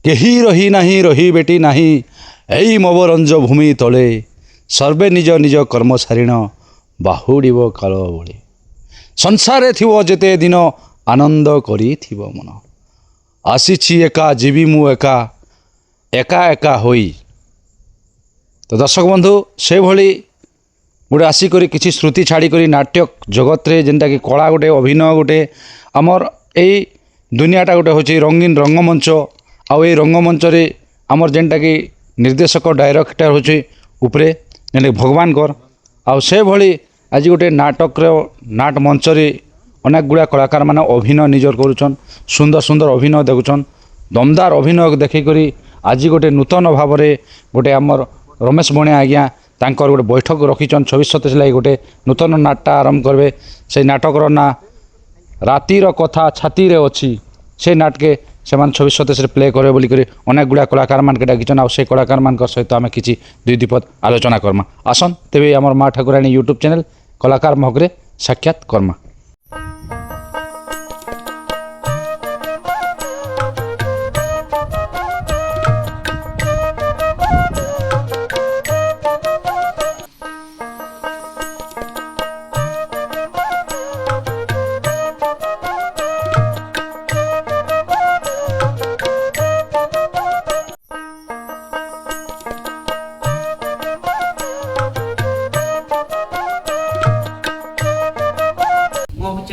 କେହି ରହି ନାହିଁ ରହି ବେଟି ନାହିଁ ଏଇ ମବରଞ୍ଜ ଭୂମି ତଳେ ସର୍ବେ ନିଜ ନିଜ କର୍ମ ସାରିଣ ବାହୁଡ଼ିବ କାଳ ବଳେ ସଂସାରେ ଥିବ ଯେତେ ଦିନ ଆନନ୍ଦ କରିଥିବ ମନ ଆସିଛି ଏକା ଯିବି ମୁଁ ଏକା ଏକା ଏକା ହୋଇ। ତ ଦର୍ଶକ ବନ୍ଧୁ ସେଭଳି ଗୋଟେ ଆସିକରି କିଛି ଶ୍ରୁତି ଛାଡ଼ିକରି ନାଟ୍ୟ ଜଗତରେ ଯେନ୍ଟାକି କଳା ଗୋଟେ ଅଭିନୟ ଗୋଟେ ଆମର୍ ଏଇ ଦୁନିଆଟା ଗୋଟେ ହେଉଛି ରଙ୍ଗୀନ ରଙ୍ଗମଞ୍ଚ। ଆଉ ଏଇ ରଙ୍ଗମଞ୍ଚରେ ଆମର ଯେନ୍ଟାକି ନିର୍ଦ୍ଦେଶକ ଡାଇରେକ୍ଟର ହେଉଛି ଉପରେ ଯେନ୍ଟାକି ଭଗବାନଙ୍କର ଆଉ ସେଭଳି ଆଜି ଗୋଟେ ନାଟକର ନାଟ ମଞ୍ଚରେ ଅନେକ ଗୁଡ଼ିଏ କଳାକାରମାନେ ଅଭିନୟ ନିଜର କରୁଛନ୍ ସୁନ୍ଦର ସୁନ୍ଦର ଅଭିନୟ ଦେଖୁଛନ୍ ଦମଦାର ଅଭିନୟ ଦେଖିକରି ଆଜି ଗୋଟେ ନୂତନ ଭାବରେ ଗୋଟେ ଆମର ରମେଶ ବଣିଆ ଆଜ୍ଞା ତାଙ୍କର ଗୋଟେ ବୈଠକ ରଖିଛନ୍ 26/27 ଲାଗି ଗୋଟେ ନୂତନ ନାଟଟା ଆରମ୍ଭ କରିବେ। ସେଇ ନାଟକର ନାଁ ରାତିର କଥା ଛାତିରେ ଅଛି। ସେ ନାଟକେ ସେମାନେ 26/27 ପ୍ଲେ କରିବେ ବୋଲିକରି ଅନେକ ଗୁଡ଼ିଏ କଳାକାରମାନଙ୍କୁ ଡାକିଛନ୍ ଆଉ ସେ କଳାକାରମାନଙ୍କ ସହିତ ଆମେ କିଛି ଦୁଇ ଦିପଦ ଆଲୋଚନା କର୍ମା। ଆସନ୍ ତେବେ ଆମର ମା ଠାକୁରାଣୀ ୟୁଟ୍ୟୁବ୍ ଚ୍ୟାନେଲ୍ କଳାକାର ମହକରେ ସାକ୍ଷାତ କର୍ମା।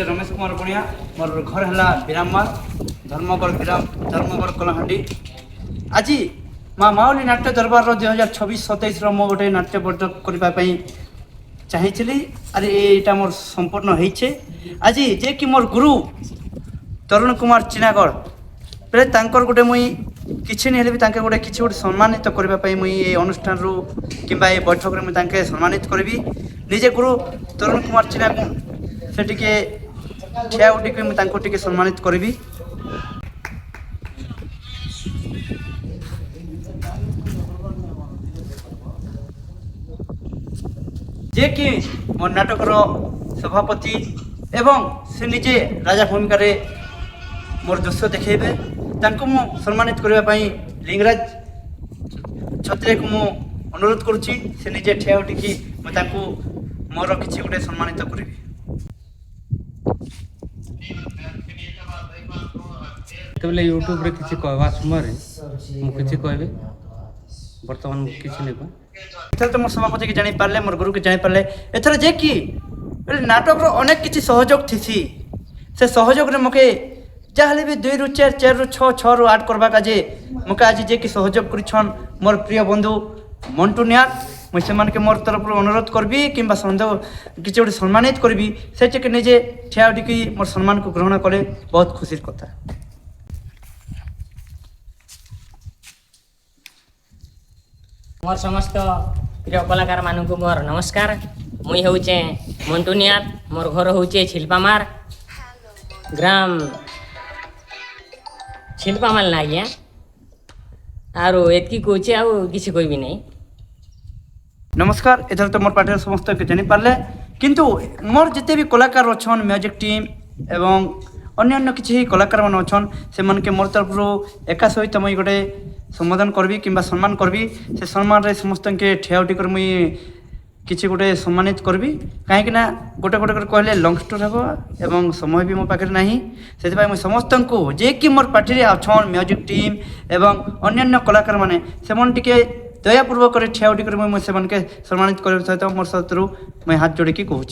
रमेश कुमार बणिया मोर घर है विरामबाग धर्मगढ़ कलाहांडी। आज माँ माउली नाट्य दरबार 2026-27 मो गोटे नाट्य प्रदर्शन करने चाहिए आरे यहाँ मोर संपूर्ण होइछे। आज जे कि मोर गुरु तरुण कुमार चिनागढ़ बेले तांकर गोटे मुई किछि नहीं भी गोटे किछि गोटे सम्मानित करने मुई ये अनुष्ठान रू किंबा ये बैठक में मुझे सम्मानित करी निजे गुरु तरुण कुमार चिनागढ़ से टिके ठिया उठिक मुझे सम्मानित करी। जे कि मोर नाटकर सभापति एवं से निजे राजा भूमिका मोर दृश्य देखेबे तांको मु सम्मानित करने लिंगराज छत्रे को मु अनुरोध करुच्ची से निजे ठिया उठिकी मुझे मोर किसी गोटे सम्मानित करी। तेबले यूट्यूब रे किसी कहवा समय मु किसी कहबे वर्तमान किसी नहीं एथर तो मोर सभापति के जानी पारले मोर गुरु के जानी पारले एथर जे कि नाटक रो अनेक किसी सहयोग थी से सहयोग रे मके जाहले भी 2 ରୁ 4 4 ରୁ 6 6 ରୁ 8 करबा का जे मके आज जे कि सहयोग करिछन मोर प्रिय बंधु मंटू नियार मुझे से के मोर तरफ अनुरोध करबी किंबा संदेह किसी गोटे सम्मानित करबी से के निजे ठिया उठिकी मोर सम्मान को ग्रहण कले बहुत खुशी कथा। मोर समस्त प्रिय कलाकार मानू मोर नमस्कार। मुई होचे मंटू नियार मोर घर होचे छिलपामार ग्राम छिलपामार ना आज्ञा आरो एतकी कहचे आ किसी कहबी नहीं। नमस्कार इधर तो मोर पार्टी समस्त के जानी पारले किंतु मोर जिते भी कलाकार अच्छन म्यूजिक टीम एवं अन्य किसी कलाकार मान अच्छन से मन के मोर तरफ एका सहित मुई गोटे संबोधन करबी किंबा सम्मान करबी से सम्मान रे समस्त के ठिया उठी कर मुई किसी गोटे सम्मानित करबी कहीं गोटे गोटे कहले लंग स्टोर हे एवं समय भी मो पाखे ना से मुझे समस्त को जे कि मोर पार्टी अच्छन म्यूजिक टीम एवं अन्य कलाकार मैंने से दयापूर्वक ठिया उठी मुझे सम्मानित कर सहित मोर सतरू मुझे हाथ जोड़िकी कहूँ।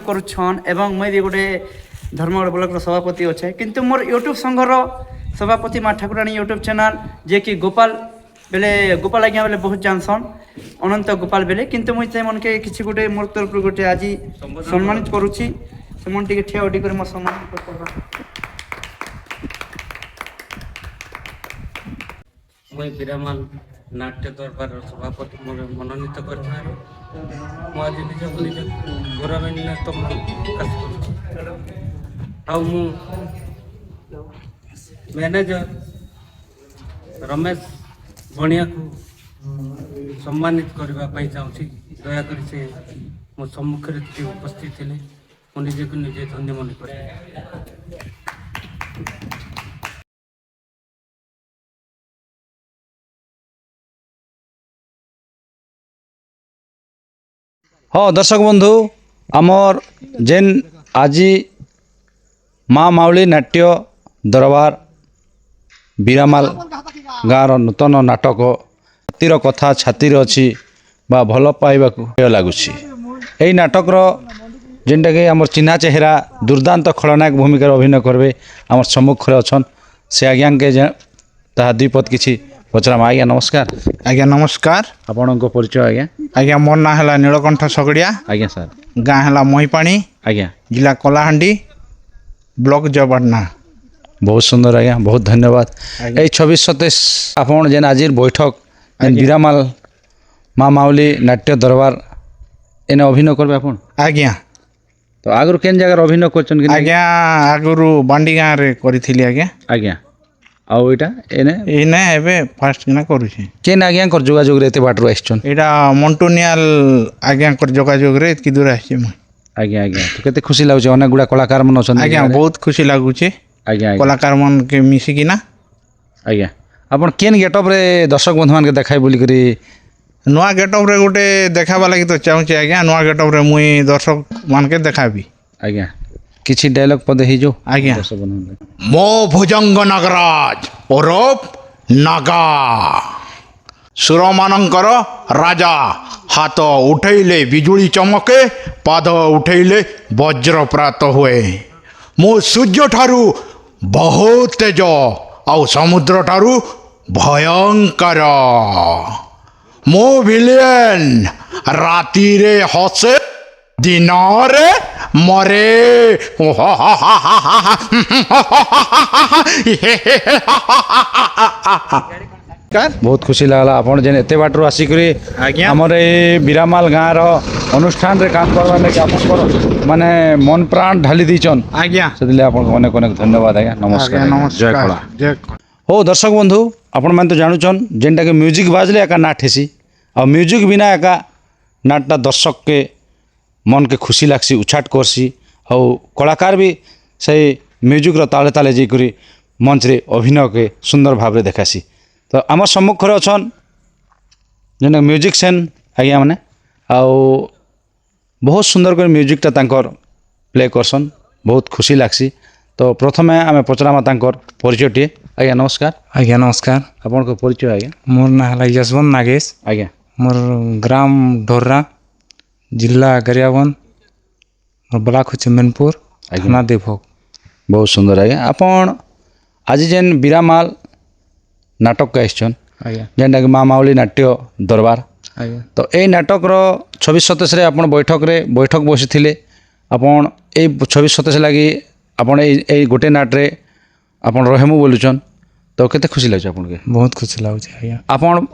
करुछन एवं मुई भी गोटे धर्मगढ़ ब्लॉक सभापति अच्छे किंतु मोर यूट्यूब संघर सभापति माँ ठाकुराणी यूट्यूब चैनल जे कि गोपाल बेले गोपाल आज्ञा बेले बहुत जानसन अनंत गोपाल बेले किंतु मुई से मन के किछि गोटे मोर तरफ गोटे आज सम्मानित करूछि से मन टिके ठिया उठी कर मोर सम्मानित करबा मुई विरामाल नाट्य दरबार सभापति मोर मनोनीत कर ମୁଁ ଆଜି ନିଜକୁ ନିଜ ଗୌରବାନ୍ୱିତ ପ୍ରକାଶ କରୁଛି ଆଉ ମୁଁ ମ୍ୟାନେଜର ରମେଶ ବଣିଆକୁ ସମ୍ମାନିତ କରିବା ପାଇଁ ଚାହୁଁଛି ଦୟାକରି ସେ ମୋ ସମ୍ମୁଖରେ ଟିକେ ଉପସ୍ଥିତ ଥିଲେ ମୁଁ ନିଜକୁ ନିଜେ ଧନ୍ୟ ମନେ କରେ हाँ दर्शक बंधु आमर जेन आज माँ माउली नाट्य दरबार बीरामाल गाँव नूतन नाटक छातीर कथा छाती अच्छी बा भल पाइबा लगुच यही नाटकर जेनटा कि आम चिन्हा चेहरा दुर्दांत खलनायक भूमिका अभिनय करबे आम सम्मुख अच्छा से आज्ञा के ताहा दुई पद किसी पचराम आज्ञा नमस्कार आज्ञा नमस्कार आपण परिचय आज्ञा आज्ञा मोर ना है नीलकंठ सगड़िया आज्ञा सर गाँ है महिपाणी आज्ञा जिला कलाहांडी ब्लॉक जबरना बहुत सुंदर आज्ञा बहुत धन्यवाद यही 26-27 आपण जेन आज बैठक बीरामाल माँ माउली नाट्य दरबार एने अभिनय करबे आपण आज्ञा तो आगुर केन जगह अभिनय करछन कि आज्ञा आगुरु बांडी गाँव रे करिथिली आज्ञा आज्ञा आउ एटा एने एने एबे फास्ट किना करूछि केन आज्ञा कर जोगाजोग रे एते बाटरो आइछन एटा मंटुनियाल आज्ञा कर जोगाजोग रे एतकी दूर आछि म आज्ञा आज्ञा तो केते खुशी लागछ अनेक गुडा कलाकार मन अछन आज्ञा बहुत खुशी लागुछि आज्ञा आज्ञा कलाकार मन के मिसी किना आज्ञा आपण केन गेटअप रे दर्शक बंधु मान के देखाई बोली करी नुआ गेटअप रे गोटे देखाबा लागि तो चाहूछि आज्ञा नुआ गेटअप रे मुई दर्शक मान के देखाबी आज्ञा किछि डायलॉग पद ही जो आज्ञा दर्शक बंधु मो भुजंग नागराज ओरफ नागा सुरमानंकर राजा हाथ उठैले बिजुली चमके पाद उठैले वज्रप्रात हुए मो सूर्य ठारू बहुत तेज आउ समुद्र ठारू भयंकर मो विलेन राति रे हसे दिन रे मरे बहुत खुशी लागला आपण जेन एते बाटरो आसी करी आज्ञा। हमर ए बीरामाल गाँव रो अनुष्ठान रे काम करबा लागि आपन माने मन प्राण ढाली दीचन आज्ञा सेदिले आपन अनेक अनेक धन्यवाद आज्ञा नमस्कार जय कला जय हो दर्शक बंधु आपण मान तो जानुचन जेनटा के म्यूजिक बाजले एका नाट हेसी और म्यूजिक बिना एका नाटटा दर्शक के मन के खुशी लागसी उछाट करसी और कलाकार भी से म्यूजिक रो ताले ताले जी करी मंच रे अभिनय के सुंदर भाव रे देखासी तो आम सम्मुख अच्छन जेन म्यूजिक सेन आज्ञा मैंने आउ बहुत सुंदर कर म्यूजिकटा तांकर प्ले करसन बहुत खुशी लागसी तो प्रथमे आम पचरामा तांकर परिचयटे आज्ञा नमस्कार आज्ञा नमस्कार आपण को परिचय आज्ञा मोर ना है यशवंत नागेश आज्ञा मोर ग्राम ढोर्रा जिला गरियाबंद मोर ब्लॉक होचे मैनपुर थाना देवभोग बहुत सुंदर आज्ञा आपण आज जेन बीरामाल नाटक का आइछन आज्ञा जेनटा कि माँ माउली नाट्य दरबार आज्ञा तो यही नाटक 26-27 आपण बैठक बसी थिले आपण ए 26-27 लगी आपण ए गोटे नाट्रे आपण रहेमु बोलुचन तो केते खुशी लागछ आपण के बहुत खुशी लाଗୁଛି आज्ञा आपण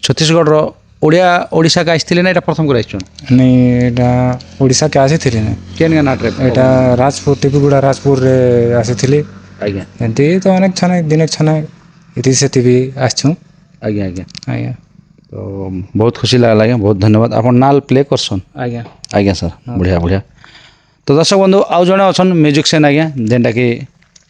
छत्तीसगढ़ रो ओडिशा का आइथिले ना एटा प्रथम कर आइछन नहीं एटा ओडिशा के आसीथिले ने केन गा नाट्रे एटा राजपुर टिपुगुड़ा राजपुर रे आसीथिले आज्ञा एंती तो अनेक छने दिनेक छने इति सेति भी आछू आज्ञा आज्ञा आज्ञा तो बहुत खुशी लागला आज्ञा बहुत धन्यवाद आपण नाल प्ले करसन आज्ञा आज्ञा सर बढ़िया बढ़िया तो दर्शक बंधु आउ जने अछन म्यूजिशियन आज्ञा जेनटा कि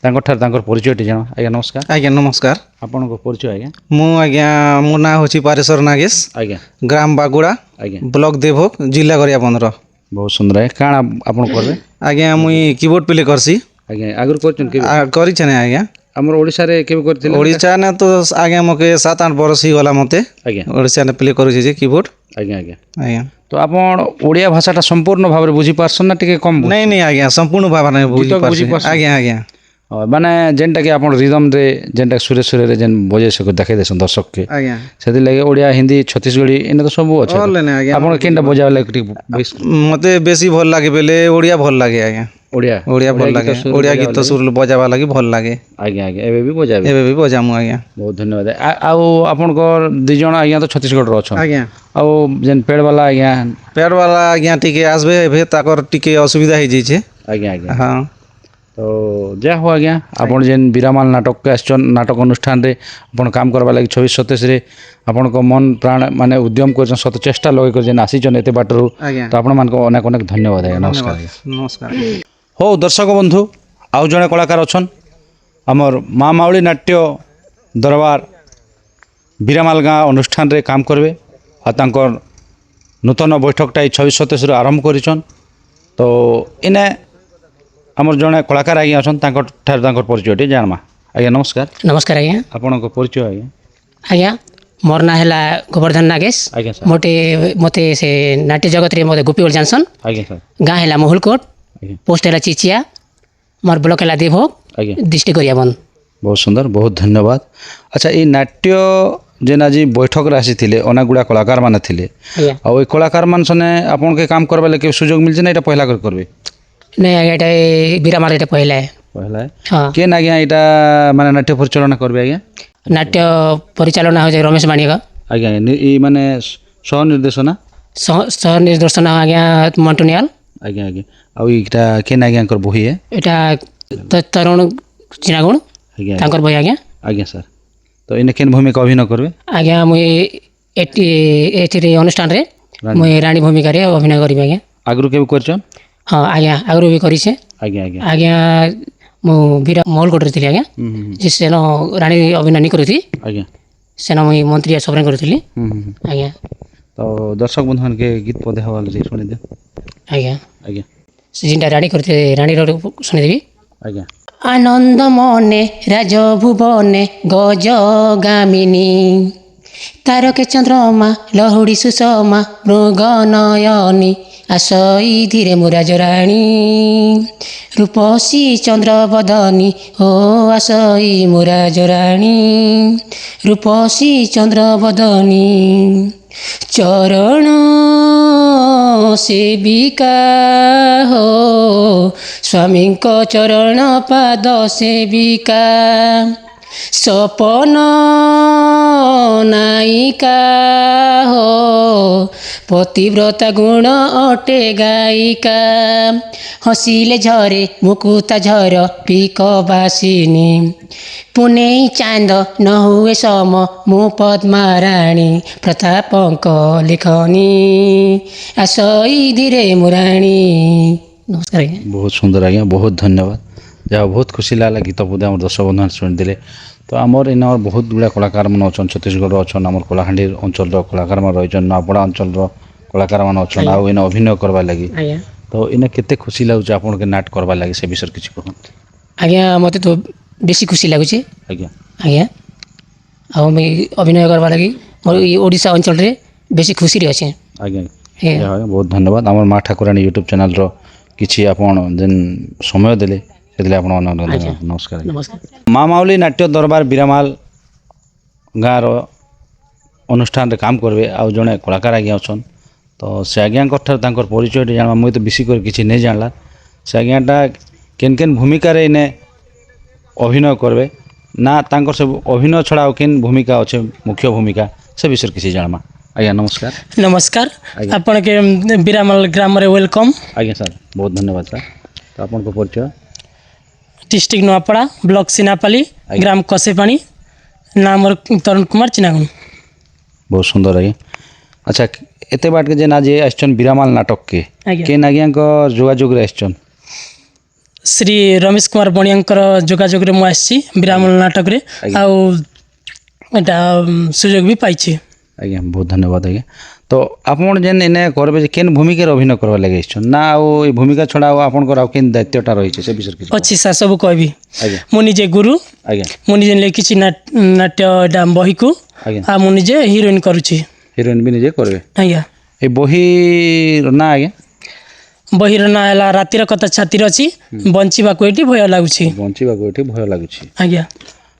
तांकर परिचयटी जान आज्ञा नमस्कार आज्ञा नमस्कार आपण को परिचय आज्ञा मु आज्ञा मो ना होची पारेश्वर नागेश आज्ञा ग्राम बागुड़ा आज्ञा ब्लॉक देवभोग जिला गरियाबंद बहुत सुंदर है काण आपण करबे आज्ञा मुई कीबोर्ड प्ले करसी आज्ञा आगुर करछन के करी छने आज्ञा हमर ओडिसा रे केबे करथिले ओडिशा ने तो आज्ञा मके 7-8 बरस ही गला मते आज्ञा ओडिशा ने प्ले करू जे कीबोर्ड आज्ञा आज्ञा आज्ञा तो आपण ओडिया भाषाटा संपूर्ण भाव रे बुझी पारसन ना टिके कम नहीं नहीं आज्ञा संपूर्ण भाव ने बुझी गीतक बुझी पारसी पारसी। आज्ञा आज्ञा ମାନେ ଯେନ୍ଟାକି ଆପଣ ରିଦମ୍ରେ ଯେନ୍ଟା ସୁରେ ସୁରରେ ଯେନ୍ ବଜେଇ ସକ ଦେଖାଇ ଦେସନ୍ ଦର୍ଶକକେ ଆଜ୍ଞା ସେଥିର୍ଲାଗି ଓଡ଼ିଆ ହିନ୍ଦୀ ଛତିଶଗଡ଼ି ଏନେ ତ ସବୁ ଅଛେ ଭଲ ନାଇଁ ଆଜ୍ଞା ଆପଣ କେନ୍ଟା ବଜାଇବା ଲାଗି ଟିକେ ମତେ ବେଶୀ ଭଲ ଲାଗେ ବେଲେ ଓଡ଼ିଆ ଭଲ ଲାଗେ ଆଜ୍ଞା ଓଡ଼ିଆ ଓଡ଼ିଆ ଭଲ ଲାଗେ ଓଡ଼ିଆ ଗୀତ ସୁର ବଜାବା ଲାଗି ଭଲ ଲାଗେ ଆଜ୍ଞା ଆଜ୍ଞା ଏବେ ବି ବଜାବେ ଏବେ ବି ବଜାମୁ ଆଜ୍ଞା ବହୁତ ଧନ୍ୟବାଦ ଆଉ ଆପଣଙ୍କର ଦୁଇ ଜଣ ଆଜ୍ଞା ତ ଛତିଶଗଡ଼ର ଅଛନ୍ ଆଜ୍ଞା ଆଉ ଯେନ୍ ପେଡ଼ବାଲା ଆଜ୍ଞା ପ୍ୟାଡ୍ ବାଲା ଆଜ୍ଞା ଟିକେ ଆସିବେ ଏବେ ତାଙ୍କର ଟିକେ ଅସୁବିଧା ହେଇଯାଇଛେ ଆଜ୍ଞା ଆଜ୍ଞା ହଁ ତ ଯାହା ହଉ ଆଜ୍ଞା ଆପଣ ଯେନ୍ ବିରାମାଲ ନାଟକକେ ଆସିଛନ୍ ନାଟକ ଅନୁଷ୍ଠାନରେ ଆପଣ କାମ କରବା ଲାଗି 26-27ରେ ଆପଣଙ୍କ ମନ ପ୍ରାଣ ମାନେ ଉଦ୍ୟମ କରିଛନ୍ ସତ ଚେଷ୍ଟା ଲଗେଇ କରି ଯେନ୍ ଆସିଛନ୍ ଏତେ ବାଟରୁ ଆଜ୍ଞା ତ ଆପଣମାନଙ୍କୁ ଅନେକ ଅନେକ ଧନ୍ୟବାଦ ଆଜ୍ଞା ନମସ୍କାର ଧନ୍ୟବାଦ ନମସ୍କାର ହଉ ଦର୍ଶକ ବନ୍ଧୁ ଆଉ ଜଣେ କଳାକାର ଅଛନ୍ ଆମର ମା ମାଉଳି ନାଟ୍ୟ ଦରବାର ବିରାମାଲ ଗାଁ ଅନୁଷ୍ଠାନରେ କାମ କରିବେ ଆଉ ତାଙ୍କର ନୂତନ ବୈଠକଟା ଏଇ 26-27ରୁ ଆରମ୍ଭ କରିଛନ୍ ତ ଇନେ ଆମର ଜଣେ କଳାକାର ଆଜ୍ଞା ଅଛନ୍ ତାଙ୍କଠାରୁ ତାଙ୍କର ପରିଚୟଟି ଜାଣମା ଆଜ୍ଞା ନମସ୍କାର ନମସ୍କାର ଆଜ୍ଞା ଆପଣଙ୍କ ପରିଚୟ ଆଜ୍ଞା ଆଜ୍ଞା ମୋର ନାଁ ହେଲା ଗୋବର୍ଦ୍ଧନ ନାଗେଶ ଆଜ୍ଞା ସାର୍ ମୋତେ ସେ ନାଟ୍ୟ ଜଗତରେ ମୋତେ ଗୋପୀ ବୋଲି ଜାଣିସନ୍ ଆଜ୍ଞା ସାର୍ ଗାଁ ହେଲା ମହୁଲକୋଟ ଆଜ୍ଞା ପୋଷ୍ଟ ହେଲା ଚିଚିଆ ମୋର ବ୍ଲକ ହେଲା ଦେବଭୋଗ ଆଜ୍ଞା ଡିଷ୍ଟ୍ରିକ୍ଟ गरियाबंद ବହୁତ ସୁନ୍ଦର ବହୁତ ଧନ୍ୟବାଦ ଆଚ୍ଛା ଏଇ ନାଟ୍ୟ ଯେନ୍ ଆଜି ବୈଠକରେ ଆସିଥିଲେ ଅନେକ ଗୁଡ଼ା କଳାକାରମାନେ ଥିଲେ ଆଜ୍ଞା ଆଉ ଏଇ କଳାକାରମାନେ ସନେ ଆପଣଙ୍କୁ କାମ କରବା ଲାଗି କେବେ ସୁଯୋଗ ମିଳିଛି ନା ଏଇଟା ପହିଲା କରି କରିବେ ନାଇଁ ଆଜ୍ଞା ଏଇଟା ବିରାମାର ଏଇଟା ପହିଲା ପହିଲା ହଁ କେନ୍ ଆଜ୍ଞା ଏଇଟା ମାନେ ନାଟ୍ୟ ପରିଚାଳନା କରିବେ ଆଜ୍ଞା ନାଟ୍ୟ ପରିଚାଳନା ହେଉଛି ରମେଶ ମାଣିକ ଆଜ୍ଞା ଏଇ ମାନେ ସହ ନିର୍ଦ୍ଦେଶନା ସହ ନିର୍ଦ୍ଦେଶନା ଆଜ୍ଞା ମଣ୍ଟୁନିଆଲ ଆଜ୍ଞା ଆଜ୍ଞା ଆଉ ଏଇଟା କେନ୍ ଆଜ୍ଞାଙ୍କର ବହି ଏଇଟା ତରୁଣ ଚିନାଗୁଣ ଆଜ୍ଞା ତାଙ୍କର ବହି ଆଜ୍ଞା ଆଜ୍ଞା ସାର୍ ତ ଏଇନେ କେନ୍ ଭୂମିକା ଅଭିନୟ କରିବେ ଆଜ୍ଞା ମୁଇଁ ଏଥିରେ ଅନୁଷ୍ଠାନରେ ମୁଇଁ ରାଣୀ ଭୂମିକାରେ ଅଭିନୟ କରିବି ଆଜ୍ଞା ଆଗରୁ କେବେ କରିଛନ୍ ହଁ ଆଜ୍ଞା ଆଗରୁ ବି କରିଛେ ଆଜ୍ଞା ଆଜ୍ଞା ଆଜ୍ଞା ମୁଁ ବୀରା ମହଲକୋଟରେ ଥିଲି ଆଜ୍ଞା ଯେ ସେନ ରାଣୀ ଅଭିନୟ ନି କରିଥିଲି ଆଜ୍ଞା ସେନ ମୁଇଁ ମନ୍ତ୍ରୀ ସବରେନ୍ କରିଥିଲି ଆଜ୍ଞା ତ ଦର୍ଶକ ବନ୍ଧୁମାନକେ ଗୀତ ପଦେ ହବା ଲାଗି ଶୁଣିଦିଅ ଆଜ୍ଞା ଆଜ୍ଞା ସେ ଯେନ୍ଟା ରାଣୀ କରିଥିଲେ ରାଣୀର ଶୁଣିଦେବି ଆଜ୍ଞା ଆନନ୍ଦ ମନେ ରାଜଭୁବନେ ଗଜଗାମିନୀ ତାରକେ ଚନ୍ଦ୍ରମା ଲହୁଡ଼ି ସୁଷମା ମୃଗନୟନୀ ଆସଇ ଧୀରେ ମୁରାଜରାଣୀ ରୂପସୀ ଚନ୍ଦ୍ରବଦନୀ ଓ ଆସଇ ମୁରାଜରାଣୀ ରୂପସୀ ଚନ୍ଦ୍ରବଦନୀ ଚରଣ ସେବିକା ହୋ ସ୍ୱାମୀଙ୍କ ଚରଣ ପାଦ ସେବିକା ସପନ ନାୟିକା ହୋ ପତିବ୍ରତା ଗୁଣ ଅଟେ ଗାୟିକା ହସିଲେ ଝରେ ମୁକୁତା ଝର ପିକ ବାସିନୀ ପୁନେଇ ଚାନ୍ଦ ନ ହୁଏ ସମ ମୁଁ ପଦ୍ମାରାଣୀ ପ୍ରତାପଙ୍କ ଲେଖନୀ ଆସଇ ଧୀରେ ମୁରାଣୀ ନମସ୍କାର ଆଜ୍ଞା ବହୁତ ସୁନ୍ଦର ଆଜ୍ଞା ବହୁତ ଧନ୍ୟବାଦ ଯାହା ବହୁତ ଖୁସି ଲାଗିଲା ଗୀତ ପଦେ ଆମର ଦର୍ଶକ ବନ୍ଧୁମାନେ ଶୁଣିଥିଲେ ତ ଆମର ଏଇନେ ଆମର ବହୁତ ଗୁଡ଼ା କଳାକାରମାନେ ଅଛନ୍ ଛତିଶଗଡ଼ର ଅଛନ୍ ଆମର କଳାହାଣ୍ଡି ଅଞ୍ଚଳର କଳାକାରମାନେ ରହିଛନ୍ ନୂଆପଡ଼ା ଅଞ୍ଚଳର କଳାକାରମାନେ ଅଛନ୍ ଆଉ ଏଇନେ ଅଭିନୟ କରବା ଲାଗି ଆଜ୍ଞା ତ ଏଇନେ କେତେ ଖୁସି ଲାଗୁଛି ଆପଣଙ୍କୁ ନାଟ କରବା ଲାଗି ସେ ବିଷୟରେ କିଛି କୁହନ୍ତୁ ଆଜ୍ଞା ମୋତେ ତ ବେଶୀ ଖୁସି ଲାଗୁଛି ଆଜ୍ଞା ଆଜ୍ଞା ଆଉ ମୁଇଁ ଅଭିନୟ କରିବା ଲାଗି ମୋର ଏଇ ଓଡ଼ିଶା ଅଞ୍ଚଳରେ ବେଶୀ ଖୁସିରେ ଅଛେ ଆଜ୍ଞା ଆଜ୍ଞା ଯାହା ହଉ ବହୁତ ଧନ୍ୟବାଦ ଆମର ମା ଠାକୁରାଣୀ ୟୁଟ୍ୟୁବ୍ ଚ୍ୟାନେଲ୍ର କିଛି ଆପଣ ଯେନ୍ ସମୟ ଦେଲେ ସେଥିଲାଗି ଆପଣ ଅନେକ ଧନ୍ୟବାଦ ନମସ୍କାର ନମସ୍କାର ମା ମାଉଲି ନାଟ୍ୟ ଦରବାର ବିରାମାଲ ଗାଁର ଅନୁଷ୍ଠାନରେ କାମ କରିବେ ଆଉ ଜଣେ କଳାକାର ଆଜ୍ଞା ଅଛନ୍ ତ ସେ ଆଜ୍ଞାଙ୍କର ଠାରୁ ତାଙ୍କର ପରିଚୟଟି ଜାଣିବା ମୁଇଁ ତ ବେଶୀ କରି କିଛି ନେଇ ଜାଣିଲା ସେ ଆଜ୍ଞାଟା କେନ୍ କେନ୍ ଭୂମିକାରେ ଏଇନେ ଅଭିନୟ କରିବେ ନା ତାଙ୍କର ସବୁ ଅଭିନୟ ଛଡ଼ା ଆଉ କେନ୍ ଭୂମିକା ଅଛେ ମୁଖ୍ୟ ଭୂମିକା ସେ ବିଷୟରେ କିଛି ଜାଣମା ଆଜ୍ଞା ନମସ୍କାର ନମସ୍କାର ଆଜ୍ଞା ଆପଣକେ ବିରାମଲ ଗ୍ରାମରେ ୱେଲକମ୍ ଆଜ୍ଞା ସାର୍ ବହୁତ ଧନ୍ୟବାଦ ସାର୍ ତ ଆପଣଙ୍କ ପରିଚୟ डिस्ट्रिक्ट नुआपड़ा ब्लॉक सिनापाली ଆଜ୍ଞା ग्राम कसेपाणी नाम मोर तरुण कुमार चिनागुन ବହୁତ ସୁନ୍ଦର ଆଜ୍ଞା ଆଚ୍ଛା ଏତେ ବାଟକେ ଯେନ୍ ଆଜି ଆସିଛନ୍ ବିରାମାଲ ନାଟକକେ ଆଜ୍ଞା କେନ୍ ଆଜ୍ଞାଙ୍କ ଯୋଗାଯୋଗରେ ଆସିଛନ୍ ଶ୍ରୀ ରମେଶ କୁମାର ବଣିଆଙ୍କର ଯୋଗାଯୋଗରେ ମୁଁ ଆସିଛି ବିରାମଲ ନାଟକରେ ଆଜ୍ଞା ଆଉ ଏଇଟା ସୁଯୋଗ ବି ପାଇଛି ଆଜ୍ଞା ବହୁତ ଧନ୍ୟବାଦ ଆଜ୍ଞା ତ ଆପଣ ଯେନ୍ ଏନେ କରିବେ ଯେ କେନ୍ ଭୂମିକାରେ ଅଭିନୟ କରବା ଲାଗି ଆସିଛନ୍ ନା ଆଉ ଏଇ ଭୂମିକା ଛଡ଼ା ଆଉ ଆପଣଙ୍କର ଆଉ କେନ୍ ଦାୟିତ୍ୱଟା ରହିଛି ସେ ବିଷୟରେ କିଛି ଅଛି ସାର୍ ସବୁ କହିବି ଆଜ୍ଞା ମୁଁ ନିଜେ ଗୁରୁ ଆଜ୍ଞା ମୁଁ ନିଜେ ଲେଖିଛି ନାଟ୍ୟ ଏଇଟା ବହିକୁ ଆଜ୍ଞା ଆଉ ମୁଁ ନିଜେ ହିରୋଇନ୍ କରୁଛି ହିରୋଇନ୍ ବି ନିଜେ କରିବେ ଆଜ୍ଞା ଏ ବହିର ନା ଆଜ୍ଞା ବହିର ନାଁ ହେଲା ରାତିର କଥା ଛାତିରେ ଅଛି ବଞ୍ଚିବାକୁ ଏଠି ଭୟ ଲାଗୁଛି। ବଞ୍ଚିବାକୁ ଏଠି ଭୟ ଲାଗୁଛି। ଆଜ୍ଞା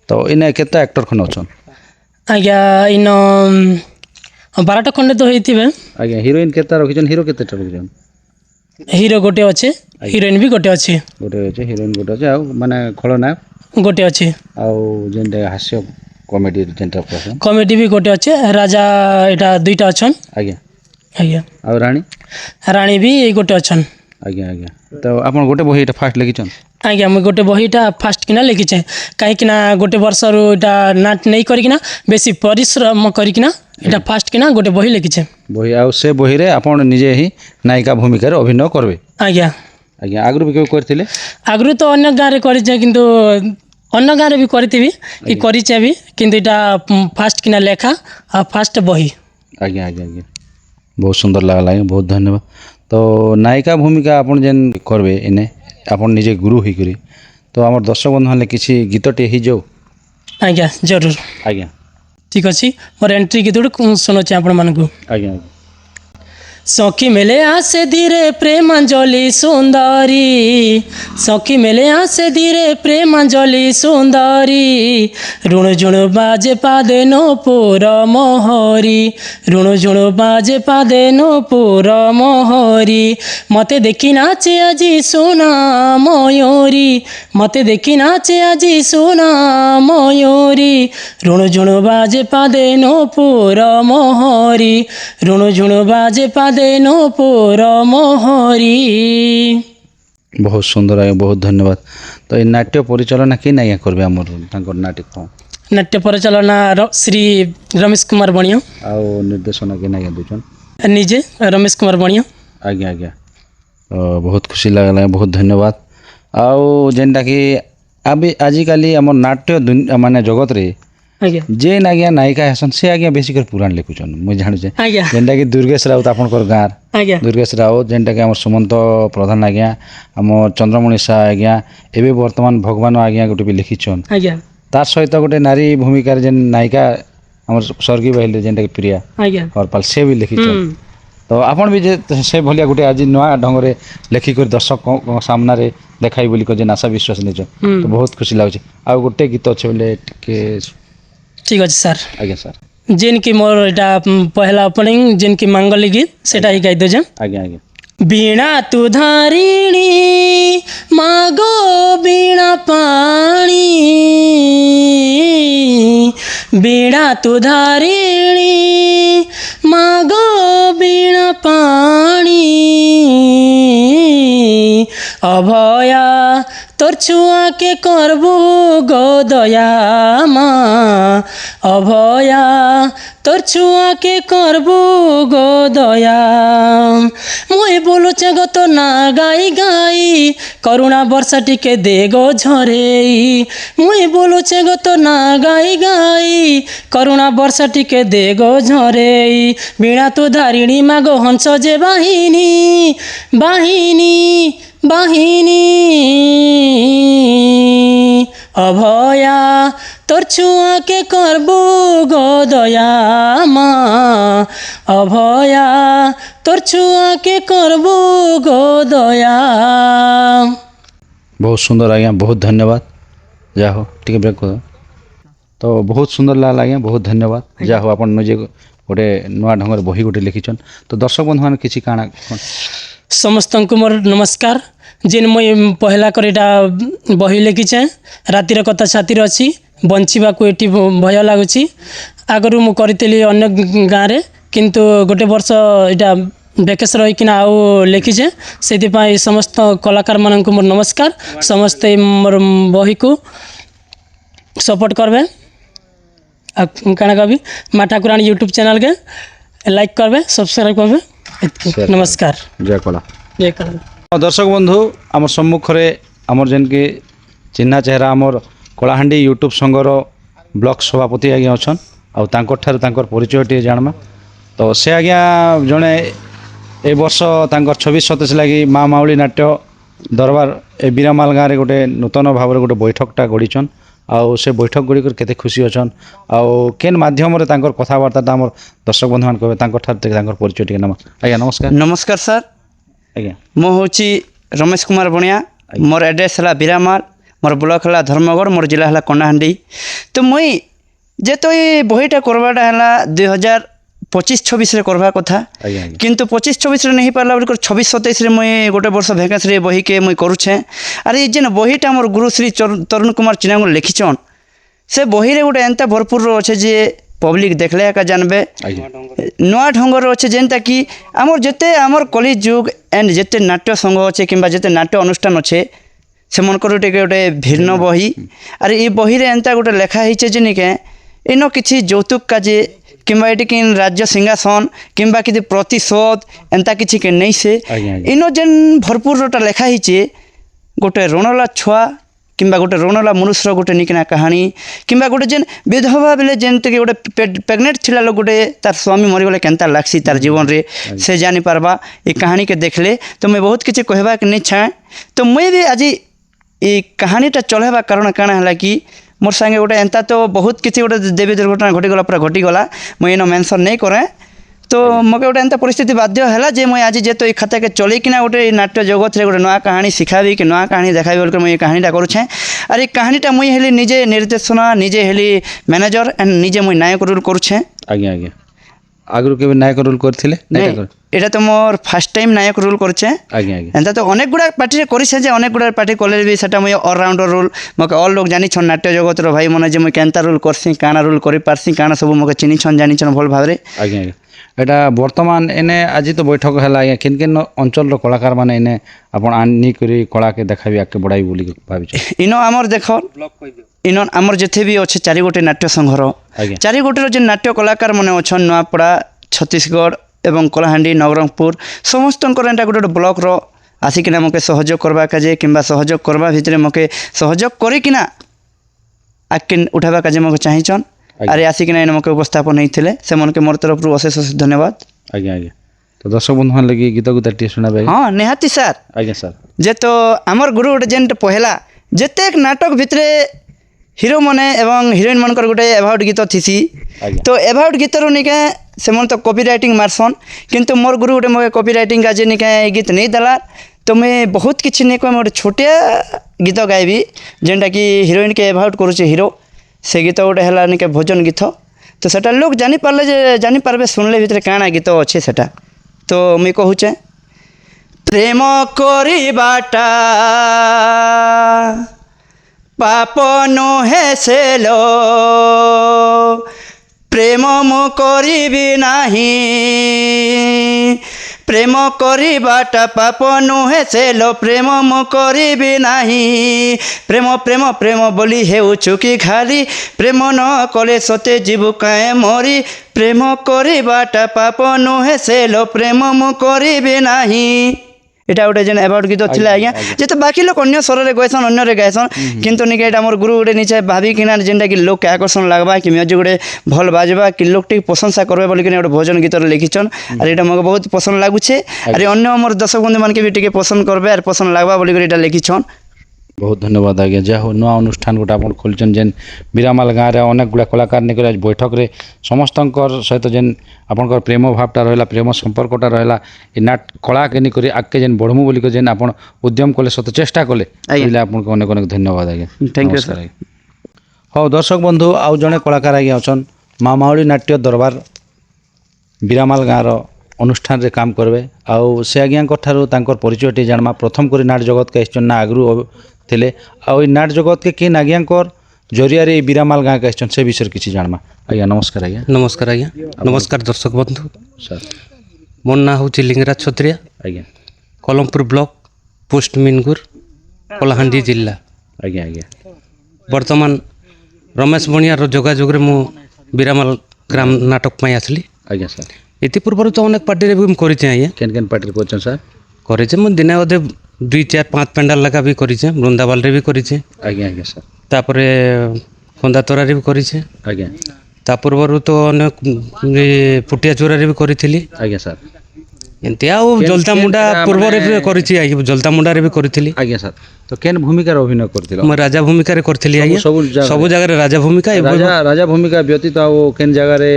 ତ ଏଇନେ କେତେ ଆକ୍ଟର ଖଣ୍ଡେ ଅଛନ୍? ଆଜ୍ଞା ଇନ 12ଟା ଖଣ୍ଡେ ତ ହେଇଥିବେ। ଆଜ୍ଞା ହିରୋଇନ କେତେଟା ରଖିଛନ୍? ହିରୋ କେତେଟା ରଖିଛନ୍? ହିରୋ ଗୋଟେ ଅଛି, ହିରୋଇନ ବି ଗୋଟେ ଅଛି। ଗୋଟେ ଅଛି, ହିରୋଇନ ଗୋଟେ ଅଛି, ଆଉ ମାନେ ଖଳନାୟକ ଗୋଟେ ଅଛି, ଆଉ ଯେନ୍ଟା ହାସ୍ୟ କମେଡି ଯେନ୍ଟା କହୁଛନ୍। କମେଡି ବି ଗୋଟେ ଅଛି। ରାଜା ଏଇଟା 2ଟା ଅଛନ୍। ଆଜ୍ଞା ଆଜ୍ଞା ଆଉ ରାଣୀ? ରାଣୀ ବି ଗୋଟେ ଅଛନ୍। ଆଜ୍ଞା ଆଜ୍ଞା। ତ ଆପଣ ଗୋଟେ ବହି ଏଇଟା ଫାଷ୍ଟ ଲେଖିଛନ୍? ଆଜ୍ଞା ମୁଇଁ ଗୋଟେ ବହିଟା ଫାଷ୍ଟ କିନା ଲେଖିଛେ, କାହିଁକିନା ଗୋଟେ ବର୍ଷରୁ ଏଇଟା ନାଟ ନେଇ କରିକିନା ବେଶୀ ପରିଶ୍ରମ କରିକିନା ଏଇଟା ଫାଷ୍ଟ କିନା ଗୋଟେ ବହି ଲେଖିଛେ। ବହି, ଆଉ ସେ ବହିରେ ଆପଣ ନିଜେ ହିଁ ନାୟିକା ଭୂମିକାରେ ଅଭିନୟ କରିବେ? ଆଜ୍ଞା ଆଜ୍ଞା। ଆଗରୁ ବି କେବେ କରିଥିଲେ? ଆଗରୁ ତ ଅନ୍ୟ ଗାଁରେ କରିଛେ, କିନ୍ତୁ ଅନ୍ୟ ଗାଁରେ ବି କରିଥିବି କି କରିଛେ ବି, କିନ୍ତୁ ଏଇଟା ଫାଷ୍ଟ କିନା ଲେଖା ଆଉ ଫାଷ୍ଟ ବହି। ଆଜ୍ଞା ଆଜ୍ଞା ଆଜ୍ଞା। ବହୁତ ସୁନ୍ଦର ଲାଗଲା ଆଜ୍ଞା, ବହୁତ ଧନ୍ୟବାଦ। ତ ନାୟିକା ଭୂମିକା ଆପଣ ଯେନ୍ କରିବେ ଏନେ ଆପଣ ନିଜେ ଗୁରୁ ହେଇକରି, ତ ଆମର ଦର୍ଶକ ବନ୍ଧୁ ହେଲେ କିଛି ଗୀତଟିଏ ହେଇଯାଉ। ଆଜ୍ଞା ଜରୁର, ଆଜ୍ଞା ଠିକ୍ ଅଛି। ମୋର ଏଣ୍ଟ୍ରି ଗୀତ ଗୋଟେ ଶୁଣୁଛି ଆପଣମାନଙ୍କୁ। ଆଜ୍ଞା ଆଜ୍ଞା। सखी मेले आसे धीरे प्रेमांजलि सुंदरी, सखी मेले आसे धीरे प्रेमांजलि सुंदरी, ऋण झुण बाजे पादे नो पुर मोहरी, ऋण झुण बाजे पादे नो पुर मोहरी, मते देखी नाचे आजी सोना मयूरी, मते देखी नाचे आजी सोना मयूरी, ऋण झुण बाजे पादे नो पुर मोहरी, ऋण झुण बाजे पादे नो पुर मोहरी। बहुत सुंदर आज्ञा, बहुत धन्यवाद। तो ये नाट्य परिचालना कि आज्ञा करबे हमर तांकर नाटक को? नाट्य परिचालना श्री रमेश कुमार बणिया, आउ निर्देशना कि आज्ञा दुचन? निजे रमेश कुमार बणिया। आज्ञा आज्ञा। बहुत खुशी लागला, बहुत धन्यवाद। आउ जेनटा कि अभी आजिकाली हमर नाट्य माने जगत रे आज्ञा जेन आज्ञा नायिका हेसन से आज्ञा बेसी कर पुराण लिखुछन मुझे जानुचे। आज्ञा जेनटा कि दुर्गेश राउत आपनकर गाँर आज्ञा दुर्गेश राउत, जेनटा कि हमर सुमंत प्रधान आज्ञा, हमर चंद्रमणि शाह आज्ञा, एबे वर्तमान भगवान आज्ञा गोटे भी लिखिछन। आज्ञा तार सहित गोटे नारी भूमिकार जेन नायिका हमर स्वर्गीय बहिल जेनटा कि प्रिया आज्ञा हरपाल से भी लिखिछन। तो आपण भी जे से भलिया गोटे आज नया ढंग रे लेखिक दर्शक सामना रे देखाई बोली को जेन आशा विश्वास निज, तो बहुत खुशी लागुचे। आ गोटे गीत अच्छे बोले टिके? ठीक अच्छे सर। आज्ञा सर। जेन की मोर एटा पहला ओपनिंग जेन की मांगली गीत सेटा ही गाई दो। आज्ञा आज्ञा। बीणा तू धारिणी मागो बीणा पाणी, बीणा तू धारिणी मागो बीणा पाणी, अभया तोर छुआ के करबू गो दया माँ, अभया तोर छुआ के करबू गो दया, मुई बोलुचे गो तो ना गाई गाई करुणा वर्षा टिके दे गो झरेई, मुई बोलुचे गो तो ना गाई गाई करुणा वर्षा टिके दे गो झरेई, बीणा तू धारिणी मागो हंस जे बाहिनी बाहिनी बाहिनी, अभया तोर छुआ के करबू गो दया माँ, अभया तोर छुआ के करबू गो दया। बहुत सुंदर आज्ञा, बहुत धन्यवाद। जा हो टिके ब्रेक कर। तो बहुत सुंदर लागला आज्ञा, बहुत धन्यवाद। जा हो अपन निजे गोटे नुआ ढंग रे बही गोटे लिखिछन, तो दर्शक बंधु मान किछि काना समस्त को मोर नमस्कार। जेन मुई पहला कर एटा बही लिखिछे रातिर कथा छातिर अच्छी बंचिबाकू एटी भय लगुची। आगरू मु करथिली अन्य गाँव रे, किंतु गोटे वर्ष एटा बेकेस रहीकिना आउ लिखिछे, से समस्त कलाकार मानक मोर नमस्कार। समस्ते मोर बही को सपोर्ट करबे, काना कभी माँ ठाकुराणी यूट्यूब चैनल के लाइक करबे, सब्सक्राइब करबे। नमस्कार। जय कला। जय कला। दर्शक बंधु आम सम्मुखें आमर जेन कि चिन्हा चेहरा आमर कलाहांडी यूट्यूब संघर ब्लॉक सभापति आज्ञा अच्छन, आउर परिचय टे जानमा। तो से आज्ञा जड़े ए वर्ष 26-27 लगी माँ माउली नाट्य दरबार ए बीरामाल गाँव में गोटे नूतन भाव में गोटे बैठकटा गढ़ीछन। आउ से बैठक गुड़ी केते खुशी अच्छन, आउ केन माध्यम रे तांकर कथबार्ता आमर दर्शक बंधु मान कहबे, तांकर परिचय टे नम। आज्ञा नमस्कार। नमस्कार सर। ଆଜ୍ଞା ମୁଁ ହେଉଛି ରମେଶ କୁମାର ବଣିଆ ମୋର ଆଡ୍ରେସ୍ ହେଲା ବିରାମାଲ ମୋର ବ୍ଲକ୍ ହେଲା ଧର୍ମଗଡ଼ ମୋର ଜିଲ୍ଲା ହେଲା କଣ୍ଡାହାଣ୍ଡି ତ ମୁଇଁ ଯେହେତୁ ଏ ବହିଟା କରବାଟା ହେଲା 2025-26 କରବା କଥା ଆଜ୍ଞା ଆଜ୍ଞା କିନ୍ତୁ 25-26 नहीं पार्ला बेलकर 26-27 मुई गोटे वर्ष भैकेंसी बही के मुई करुछे अरे जेन बहीटा मोर गुरु श्री तरुण कुमार चिनांग लिखिछन से बही रे गोटे एंता भरपूर अच्छे जे पब्लिक देखले एका जानबे नुआ ढंगर अच्छे जेनता कि आमर जेते आमर कली जुग एंड जेते नाट्य संघ अच्छे किंबा जेते नाट्य अनुष्ठान अच्छे से मनकर गोटे भिन्न बही अरे ये बही रे एंता गोटे लेखा हिचे जेनिके इनो किछि যৌতুক काजे किंबा एटी कि राज्य सिंहासन किंबा कि प्रतिशोध एंता किछि के नहीं से इनो जेन भरपूरटा लेखा हिचे गोटे रणला छुआ किंबा गोटे रणला मनुष्य गोटे निकिना कहानी किंबा गोटे जेन विधवा बेले जेनते कि गोटे प्रेग्नेंट थिला लोग गोटे तार स्वामी मरीगले केनता लागसी तार जीवन रे से जानी पारबा ये कहानी के देखले तो मैं बहुत किछि कहबा के नहीं चाहे तो मैं भी आज ये कहानीटा चलेबा कारण काना हला कि मोर संगे गोटे एंता तो बहुत किसी गोटे देवी दुर्घटना घटीगला पूरा घटीगला मुझे इन मेनसन नहीं करे तो मके गोटे एंता परिस्थिति बाध्य है जे मुझे आज जेतो ये खाता के चलैकिना गोटे नाट्य जगत रे गोटे नया कहानी शिखाबी कि नया कहानी देखाबी बोल मुझे कहानीटा करुछे और ये कहानीटा मुझे हेली निजे निर्देशना निजे हेली मैनेजर एंड निजे मुझे नायक रोल करुछे आज्ञा आज्ञा आगु के नायक रोल करथिले एटा तो मोर फर्स्ट टाइम नायक रोल करछे आज्ञा आज्ञा एंता तो अनेक गुड़ा पार्टी रे करिसे जे अनेक गुड़ा पार्टी कॉलेज भी सेटा मुझे ऑलराउंडर रोल मके ऑल लोग जानि छन नाट्य जगत रो भाई मने जे मुझे केनता रोल करसी काना रोल करि पारसी काना सब मके चिनि छन जानि छन भल भाबरे आज्ञा आज्ञा एटा वर्तमान एने आज तो बैठक है आज्ञा किन किन अंचल कलाकार माने एने आपण आनी करी कला के देखाबी आके बड़ाई बोली भाबी इनो आमर देखो इनो आमर जेथे भी अच्छे 4 गोटे नाट्य संघर 4 गोटे जे नाट्य कलाकार माने अछन नवापड़ा छत्तीसगढ़ एवं कलाहांडी नवरंगपुर समस्त गोटे गोटे ब्लॉक रो आसिकिना मके सहयोग करवा काजे किंबा सहयोग करवा भितरे मके सहयोग करिकिना आके उठावा काजे मके चाहिछन अरे आसिकिना इन मके उपस्थापन होइथिले से मन के मोर तरफ रु अशेष अशेष धन्यवाद आज्ञा आज्ञा तो दर्शक बंधु मान लगी गीत गुता टी सुनाबे हां निहाती सर आज्ञा सर जे तो हमर गुरु गोटे जेन पहला जेतेक नाटक भितरे हिरो माने एवं हिरोइन मनकर गोटे अबाउट गीत थिसी तो अबाउट गीत रो निके से मन तो कॉपी राइटिंग मारसन किंतु मोर गुरु गोटे मगे कॉपी राइटिंग का जे निके गीत नहीं दला तो मैं बहुत किछि नहीं कोइ मोर छोटिया गीत गाइबी जेनटा कि हिरोइन के अबाउट करूचे हीरो से गीत गोटे हला निके भजन गीत तो सेटा लोग जानि पारले जे जानि पारबे सुनले भितरे काना गीत अच्छे सेटा तो मैं कहूचे प्रेम करिबाटा पाप नुहे सेलो प्रेम मु करिबी नाही प्रेम करिबाटा पाप नुहे सेलो प्रेम मु करिबी नाही प्रेम प्रेम प्रेम बोली हेउछु कि खाली प्रेम न कले सते जीव काए मरी प्रेम करिबाटा पाप नुहे सेलो प्रेम मु करिबी नाही एटा गोटे जेन अबाउट गीत थिला आज्ञा जे तो बाकी लोग अन्य स्वर रे गयसन अन्य रे गायसन किंतु निके एटा मोर गुरु गोटे निचे भाबी किना जेनटा कि लोग के आकर्षण लागबा कि म्यूजिक गोटे भल बाजबा कि लोग टिक प्रशंसा करबे बोली कि गोटे भजन गीत रे लिखिछन और एटा मके बहुत पसंद लागुछे अरे अन्य मोर दर्शक बंधु मान के भी टिके पसंद करबे और पसंद लागबा बोली कि एटा लिखिछन बहुत धन्यवाद आज्ञा जहाँ हो नुआ अनुष्ठान गोटे आप खोलचन जेन बिरामाल गाँव में अनेक गुड़ा कलाकार निकल आज बैठक रे समस्त सहित जेन आपंकर प्रेम भावटा रहा प्रेम संपर्कटा रहा नाट कला के निक आगे जेन बढ़मु बोलिक जेन आप उद्यम कले सत चेष्टा कले आपको अनेक अनेक धन्यवाद आज्ञा थैंक यू सर हाँ दर्शक बंधु आउ जड़े कलाकार आज्ञा अच्छन माँ माउली नाट्य दरबार बिरामाल गाँव अनुष्ठान रे काम करबे आउ से आज्ञा परिचय टी जानमा प्रथम करी नाट जगत के आइछन ना आगरू थिले आउ नाट जगत के किन आज्ञाकर जरिया रे बिरामाल गाँव के आइछन से विषय किछि जानमा आज्ञा नमस्कार आज्ञा नमस्कार दर्शक बंधु सर मोर ना हूँ लिंगराज छत्रिया आज्ञा कलमपुर ब्लॉक पोस्ट मिनगुर कलाहांडी जिला आज्ञा आज्ञा वर्तमान रमेश बणिया जोगाजोग मु बिरामाल ग्राम नाटक पाई आसली आज्ञा सर इति पूर्व तो अनेक पार्टी रे भी करिछे आज्ञा केन केन पार्टी कोचन सर करिछे मु दिने अधे 2-4-5 पेंडाल लगा भी करिछे वृंदावल रे भी करिछे आज्ञा आज्ञा सर तापरे खंदातरा रे भी करिछे आज्ञा ता पूर्व तो अनेक पुटिया चोरा रे भी करिथिली आज्ञा सर एंते आउ जलता मुंडा पूर्व रे भी करिछि आज्ञा जलता मुंडा रे भी करिथिली आज्ञा सर तो केन भूमिका अभिनय करथिलो म राजा भूमिका रे करथिली आज्ञा सब जगह रे राजा भूमिका राजा भूमिका व्यतीत आउ केन जगह रे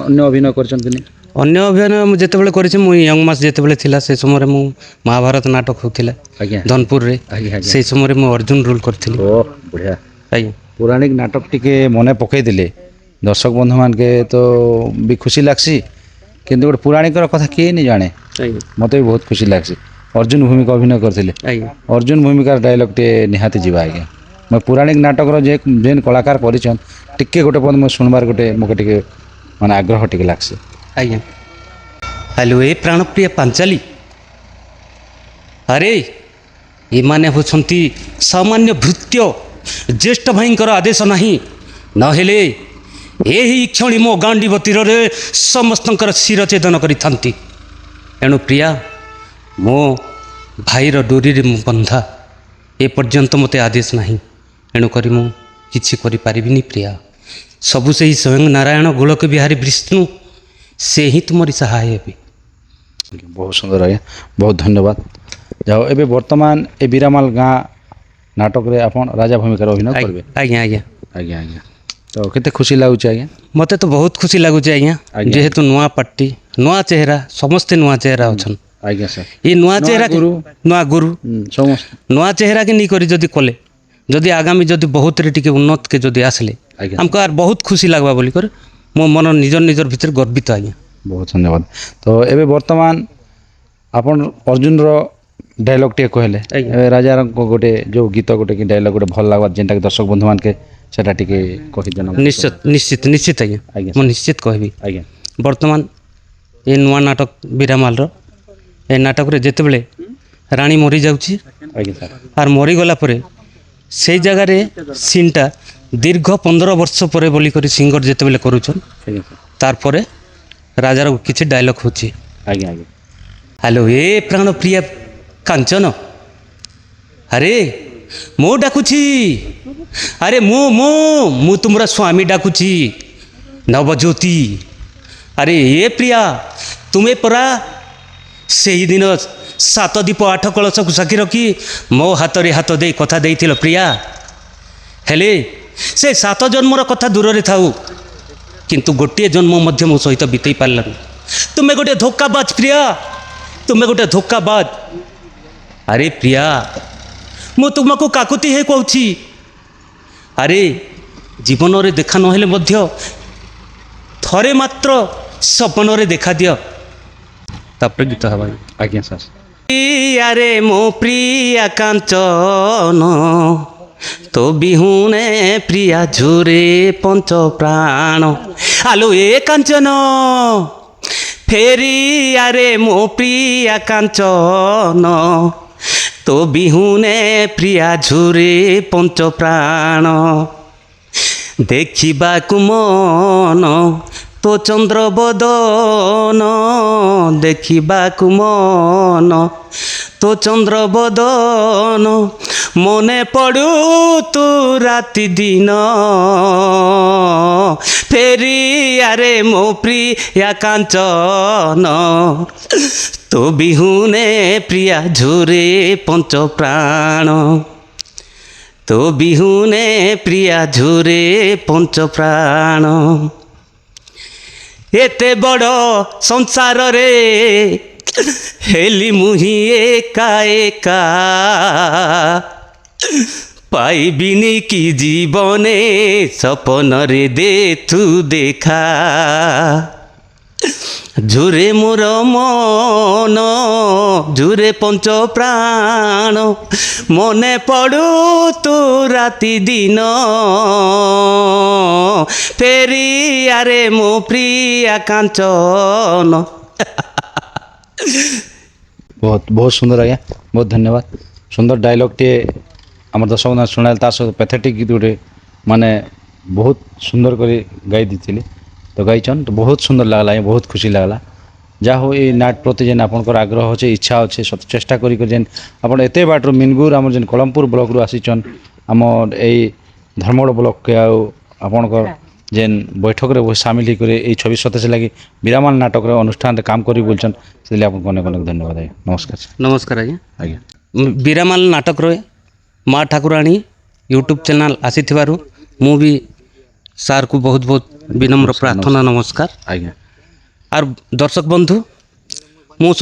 अन्य अभिनय करछन कि ଅନ୍ୟ ଅଭିନୟ ମୁଁ ଯେତେବେଳେ କରିଛି ମୁଁ ୟଙ୍ଗ ମାସ୍ ଯେତେବେଳେ ଥିଲା ସେ ସମୟରେ ମୁଁ ମହାଭାରତ ନାଟକ ହେଉଥିଲା ଆଜ୍ଞା ଧନପୁରରେ ଆଜ୍ଞା ଆଜ୍ଞା ସେଇ ସମୟରେ ମୁଁ ଅର୍ଜୁନ ରୋଲ୍ କରିଥିଲି ଓ ବଢ଼ିଆ ଆଜ୍ଞା ପୌରାଣିକ ନାଟକ ଟିକେ ମନେ ପକାଇଦେଲେ ଦର୍ଶକ ବନ୍ଧୁମାନକେ ତ ବି ଖୁସି ଲାଗ୍ସି କିନ୍ତୁ ଗୋଟେ ପୌରାଣିକର କଥା କିଏ ନି ଜାଣେ ଆଜ୍ଞା ମୋତେ ବି ବହୁତ ଖୁସି ଲାଗ୍ସି ଅର୍ଜୁନ ଭୂମିକା ଅଭିନୟ କରିଥିଲେ ଆଜ୍ଞା ଅର୍ଜୁନ ଭୂମିକାର ଡାଇଲଗ୍ଟେ ନିହାତି ଯିବା ଆଜ୍ଞା ମୁଁ ପୌରାଣିକ ନାଟକର ଯେନ୍ କଳାକାର କରିଛନ୍ ଟିକେ ଗୋଟେ ପଦ ମୁଁ ଶୁଣବାର ଗୋଟେ ମୋତେ ଟିକେ ମାନେ ଆଗ୍ରହ ଟିକେ ଲାଗ୍ସି ଆଜ୍ଞା ହ୍ୟାଲୋ ଏ ପ୍ରାଣପ୍ରିୟ ପାଞ୍ଚାଲି ଆରେ ଏମାନେ ହେଉଛନ୍ତି ସାମାନ୍ୟ ଭୃତ୍ୟ ଜ୍ୟେଷ୍ଠ ଭାଇଙ୍କର ଆଦେଶ ନାହିଁ ନହେଲେ ଏହି କ୍ଷଣି ମୋ ଗାଣ୍ଡିବ ତୀରରେ ସମସ୍ତଙ୍କର ଶିରଛେଦନ କରିଥାନ୍ତି ଏଣୁ ପ୍ରିୟା ମୋ ଭାଇର ଡୋରିରେ ମୁଁ ବନ୍ଧା ଏପର୍ଯ୍ୟନ୍ତ ମୋତେ ଆଦେଶ ନାହିଁ ଏଣୁକରି ମୁଁ କିଛି କରିପାରିବିନି ପ୍ରିୟା ସବୁ ସେହି ସ୍ୱୟଂ ନାରାୟଣ ଗୋଳକ ବିହାରୀ ବିଷ୍ଣୁ ସେ ହିଁ ତୁମରି ସହାୟ ହେବେ ବହୁତ ସୁନ୍ଦର ଆଜ୍ଞା ବହୁତ ଧନ୍ୟବାଦ ଯାଉ ଏବେ ବର୍ତ୍ତମାନ ଏ ବିରାମାଲ ଗାଁ ନାଟକରେ ଆପଣ ରାଜା ଭୂମିକାର ଅଭିନୟ କରିବେ ଆଜ୍ଞା ଆଜ୍ଞା ଆଜ୍ଞା ଆଜ୍ଞା ତ କେତେ ଖୁସି ଲାଗୁଛି ଆଜ୍ଞା ମୋତେ ତ ବହୁତ ଖୁସି ଲାଗୁଛି ଆଜ୍ଞା ଆଜ୍ଞା। ଯେହେତୁ ନୂଆ ପାର୍ଟି ନୂଆ ଚେହେରା ସମସ୍ତେ ନୂଆ ଚେହେରା ଅଛନ୍ ଆଜ୍ଞା ସାର୍ ଏ ନୂଆ ଚେହେରା ନୂଆ ଗୁରୁ ସମସ୍ତେ ନୂଆ ଚେହେରାକେ ନେଇକରି ଯଦି କଲେ ଯଦି ଆଗାମୀ ଯଦି ବହୁତରେ ଟିକେ ଉନ୍ନତକେ ଯଦି ଆସିଲେ ଆଜ୍ଞା। ଆମକୁ ଆର୍ ବହୁତ ଖୁସି ଲାଗ୍ବା ବୋଲିକରି ମୋ ମନ ନିଜର ଭିତରେ ଗର୍ବିତ ଆଜ୍ଞା ବହୁତ ଧନ୍ୟବାଦ ତ ଏବେ ବର୍ତ୍ତମାନ ଆପଣ ଅର୍ଜୁନର ଡାଇଲଗ୍ ଟିକେ କହିଲେ ଆଜ୍ଞା। ଏବେ ରାଜାଙ୍କ ଗୋଟେ ଯେଉଁ ଗୀତ ଗୋଟେ କି ଡାଇଲଗ୍ ଗୋଟେ ଭଲ ଲାଗ୍ବା ଯେନ୍ଟାକି ଦର୍ଶକ ବନ୍ଧୁମାନକେ ସେଟା ଟିକେ କହିଦେନ ନିଶ୍ଚିତ ଆଜ୍ଞା ଆଜ୍ଞା ମୁଁ ନିଶ୍ଚିତ କହିବି ଆଜ୍ଞା ବର୍ତ୍ତମାନ ଏ ନୂଆ ନାଟକ ବିରାମାଲର ଏ ନାଟକରେ ଯେତେବେଳେ ରାଣୀ ମରିଯାଉଛି ଆଜ୍ଞା ସାର୍ ଆର୍ ମରିଗଲା ପରେ ସେଇ ଜାଗାରେ ସିନ୍ଟା ଦୀର୍ଘ 15 ବର୍ଷ ପରେ ବୋଲିକରି ସିଙ୍ଗର ଯେତେବେଳେ କରୁଛନ୍ ଆଜ୍ଞା ସାର୍ ତାରପରେ ରାଜାର କିଛି ଡାଇଲଗ୍ ହେଉଛି ଆଜ୍ଞା ଆଜ୍ଞା ହ୍ୟାଲୋ ଏ ପ୍ରାଣ ପ୍ରିୟା କାଞ୍ଚନ ଆରେ ମୁଁ ଡାକୁଛି ଆରେ ମୁଁ ତୁମର ସ୍ୱାମୀ ଡାକୁଛି ନବଜ୍ୟୋତି ଆରେ ଏ ପ୍ରିୟା ତୁମେ ପରା ସେହିଦିନ 7 ଦୀପ 8 କଳସକୁ ସାକ୍ଷୀ ରଖି ମୋ ହାତରେ ହାତ ଦେଇ କଥା ଦେଇଥିଲ ପ୍ରିୟା ହେଲେ ସେ 7 ଜନ୍ମର କଥା ଦୂରରେ ଥାଉ କିନ୍ତୁ ଗୋଟିଏ ଜନ୍ମ ମଧ୍ୟ ମୋ ସହିତ ବିତେଇ ପାରିଲାନି ତୁମେ ଗୋଟେ ଧୋକାବାଜ ପ୍ରିୟା ତୁମେ ଗୋଟେ ଧୋକାବାଜ ଆରେ ପ୍ରିୟା ମୁଁ ତୁମକୁ କାକୁତି ହେଇ କହୁଛି ଆରେ ଜୀବନରେ ଦେଖା ନହେଲେ ମଧ୍ୟ ଥରେ ମାତ୍ର ସପନରେ ଦେଖାଦିଅ ତାପରେ ଗୀତ ହେବା ଆଜ୍ଞା ସାର୍ ଆରେ ମୋ ପ୍ରିୟା କାଞ୍ଚନ তো বিহুনে প্রিয়া ঝুরে পঞ্চ প্রাণ আলো এ কাঞ্চন ফেরি আরে মো প্রিয়া কাঞ্চন তো বিহুনে প্রিয়া ঝুরে পঞ্চ প্রাণ দেখিବାକୁ মন তো চন্দ্র বদন দেখিବାକୁ মন তো চন্দ্র বদন মনে পড়ু তু রাতি দিন ফেরি আরে মো প্রিয়া কাঞ্চন তো বিহুনে প্রিয়া ঝুরে পঞ্চ প্রাণ তো বিহুনে প্রিয়া ঝুরে পঞ্চ প্রাণ এতে বড় সংসারে হেলি মুহি একা একা পাইবিনি কি জীবনে স্বপনরে দে তু দেখা ঝুরে মোর মন ঝুরে পঞ্চ প্রাণ মনে পড়ু তু রাতি দিন ফেরি আরে মো প্রিয়া কাঞ্চন बहुत बहुत सुंदर आज्ञा बहुत धन्यवाद सुंदर डायलॉगटे आम दर्शक शुणाल तार सहित पैथेटिक गीत गोटे माने बहुत सुंदर कर गाई दी तो गाईचन तो बहुत सुंदर लगला बहुत खुशी लगला जा हो ये नाट प्रति जेन आपंकर आग्रह अच्छे इच्छा अच्छे चेष्टा करें आप एत बाटर मिनगुर आम जेन कलमपुर ब्लक रू आसीचन आम यही धर्मगढ़ ब्लक के आपणकर जेन बैठक रे सामिल होकर ये 26-27 लगी विरामाल नाटक अनुष्ठान काम करी बोलछन से आपको अनेक अनेक धन्यवाद आज्ञा नमस्कार नमस्कार आज्ञा आज्ञा विरामाल नाटक रे माँ ठाकुराणी यूट्यूब चैनल आसी मु भी सार को बहुत बहुत विनम्र प्रार्थना नमस्कार आज्ञा আর দর্শক বন্ধু ମୁଁ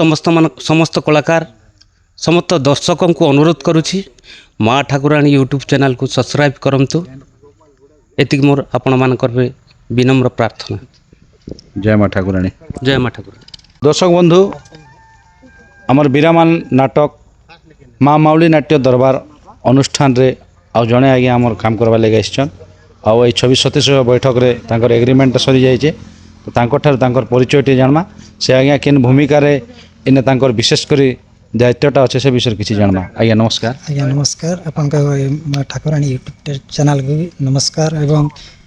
ସମସ୍ତ କଳାକାର ସମସ୍ତ ଦର୍ଶକଙ୍କୁ ଅନୁରୋଧ କରୁଛି ମା ଠାକୁରାଣୀ ୟୁଟ୍ୟୁବ୍ ଚ୍ୟାନେଲ୍କୁ ସବସ୍କ୍ରାଇବ୍ କରନ୍ତୁ। ଏତିକି ମୋର ଆପଣମାନଙ୍କର ବିନମ୍ର ପ୍ରାର୍ଥନା। ଜୟ ମା ଠାକୁରାଣୀ। ଜୟ ମା ଠାକୁରାଣୀ। ଦର୍ଶକ ବନ୍ଧୁ ଆମର ବିରାମାନ ନାଟକ ମା ମାଉଳି ନାଟ୍ୟ ଦରବାର ଅନୁଷ୍ଠାନରେ ଆଉ ଜଣେ ଆଜ୍ଞା ଆମର କାମ କରବାର୍ ଲାଗି ଆସିଛନ୍ ଆଉ ଏଇ 26-27 ବୈଠକରେ ତାଙ୍କର ଏଗ୍ରିମେଣ୍ଟ ସରିଯାଇଛେ ତ ତାଙ୍କଠାରୁ ତାଙ୍କର ପରିଚୟଟି ଜାଣମା ସେ ଆଜ୍ଞା କେନ୍ ଭୂମିକାରେ ଏନେ ତାଙ୍କର ବିଶେଷ କରି ଦାୟିତ୍ୱଟା ଅଛି ସେ ବିଷୟରେ କିଛି ଜାଣମା। ଆଜ୍ଞା ନମସ୍କାର। ଆଜ୍ଞା ନମସ୍କାର ଆପଣଙ୍କ ମା ଠାକୁରାଣୀ ୟୁଟ୍ୟୁବ୍ ଚ୍ୟାନେଲ୍କୁ ବି ନମସ୍କାର ଏବଂ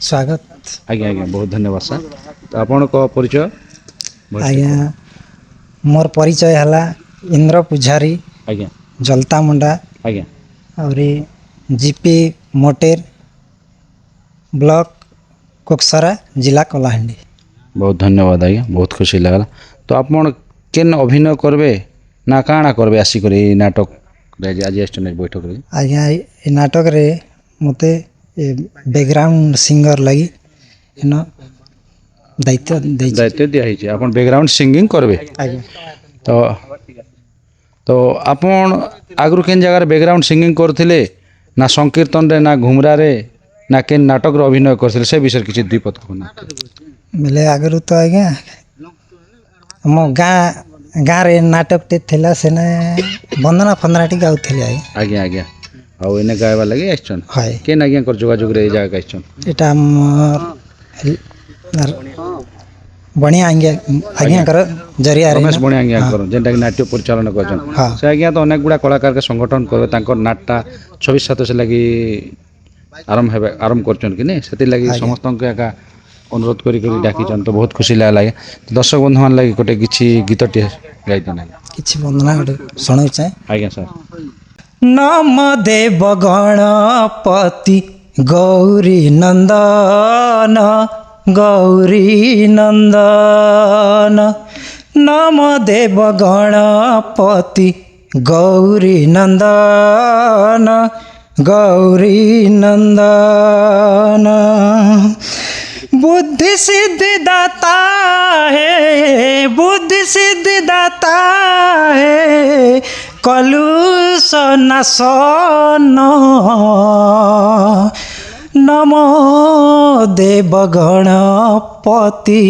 ସ୍ୱାଗତ। ଆଜ୍ଞା ଆଜ୍ଞା ବହୁତ ଧନ୍ୟବାଦ ସାର୍। ତ ଆପଣଙ୍କ ପରିଚୟ? ଆଜ୍ଞା ମୋର ପରିଚୟ ହେଲା ଇନ୍ଦ୍ର ପୂଜାରୀ ଆଜ୍ଞା ଜଲତା ମୁଣ୍ଡା ଆଜ୍ଞା ଆହୁରି ଜିପି ମୋଟେର ବ୍ଲକ କୋକସରା ଜିଲ୍ଲା କଳାହାଣ୍ଡି। ବହୁତ ଧନ୍ୟବାଦ ଆଜ୍ଞା ବହୁତ ଖୁସି ଲାଗଲା। ତ ଆପଣ କେନ୍ ଅଭିନୟ କରବେ ନା କାଣା କରବେ ଆସିକରି ଏଇ ନାଟକରେ ଆଜି ଆସିଛନ୍ ଏଇ ବୈଠକରେ? ଆଜ୍ଞା ଏ ନାଟକରେ ମୋତେ ବ୍ୟାକଗ୍ରାଉଣ୍ଡ ସିଙ୍ଗର ଲାଗି ଏନ ଦାୟିତ୍ୱ ଦେଇଛି। ଦାୟିତ୍ୱ ଦିଆହେଇଛି ଆପଣ ବ୍ୟାକଗ୍ରାଉଣ୍ଡ ସିଙ୍ଗିଂ କରବେ। ଆଜ୍ଞା ତ ତ ଆପଣ ଆଗରୁ କେନ୍ ଜାଗାରେ ବ୍ୟାକଗ୍ରାଉଣ୍ଡ ସିଙ୍ଗିଂ କରୁଥିଲେ ନା ସଂକୀର୍ତ୍ତନରେ ନା ଘୁମରାରେ ନା କେନ୍ ନାଟକରେ ଅଭିନୟ କରିଥିଲେ ସେ ବିଷୟରେ କିଛି ଦୁଇ ପଦ କୁହନ୍ତୁ। ବେଲେ ଆଗରୁ ତ ଆଜ୍ଞା ଆମ ଗାଁରେ ନାଟକଟେ ଥିଲା ସେନେ ବନ୍ଦନା ଫନ୍ଦନାଟି ଗାଉଥିଲି ଆଜ୍ଞା। ଆଜ୍ଞା ଆଜ୍ଞା ଆଉ ଏନେ ଗାଇବା ଲାଗି ଆସିଛନ୍ ହଏ କେନ୍ ଆଜ୍ଞାଙ୍କର ଯୋଗାଯୋଗରେ ଏଇ ଜାଗାକୁ ଆସିଛନ୍? ଏଇଟା ଆମର ବଣିଆ ଆଜ୍ଞାଙ୍କର ଜରିଆରେ ରମେଶ ବଣିଆ ଆଜ୍ଞାଙ୍କର ଯେନ୍ଟାକି ନାଟ୍ୟ ପରିଚାଳନା କରୁଛନ୍ ହଁ। ସେ ଆଜ୍ଞା ତ ଅନେକ ଗୁଡ଼ା କଳାକାରকে ସଂଗଠନ କରିବେ ତାଙ୍କର ନାଟଟା 26-27 ଲାଗି ଆରମ୍ଭ କରୁଛନ୍ କି ନି ସେଥିର୍ଲାଗି ସମସ୍ତଙ୍କୁ ଏକା ଅନୁରୋଧ କରି ଡାକିଛନ୍ ତ ବହୁତ ଖୁସି ଲାଗଲା ଆଜ୍ଞା। ଦର୍ଶକ ବନ୍ଧୁମାନେ ଲାଗି ଗୋଟେ କିଛି ଗୀତଟିଏ ଗାଇଦେନ୍ ଆଜ୍ଞା। କିଛି ବନ୍ଦନା ଗୋଟେ ଶୁଣଉଛେ। ଆଜ୍ଞା ସାର୍। ନମ ଦେବ ଗଣପତି ଗୌରୀ ନନ୍ଦନ ଗୌରୀ ନନ୍ଦନ ନମ ଦେବ ଗଣପତି ଗୌରୀ ନନ୍ଦନ ଗୌରୀ ନନ୍ଦନ बुद्धि सिद्धि दाता है बुद्धि सिद्धि दाता है कलुष नाशन नमो देव गणपति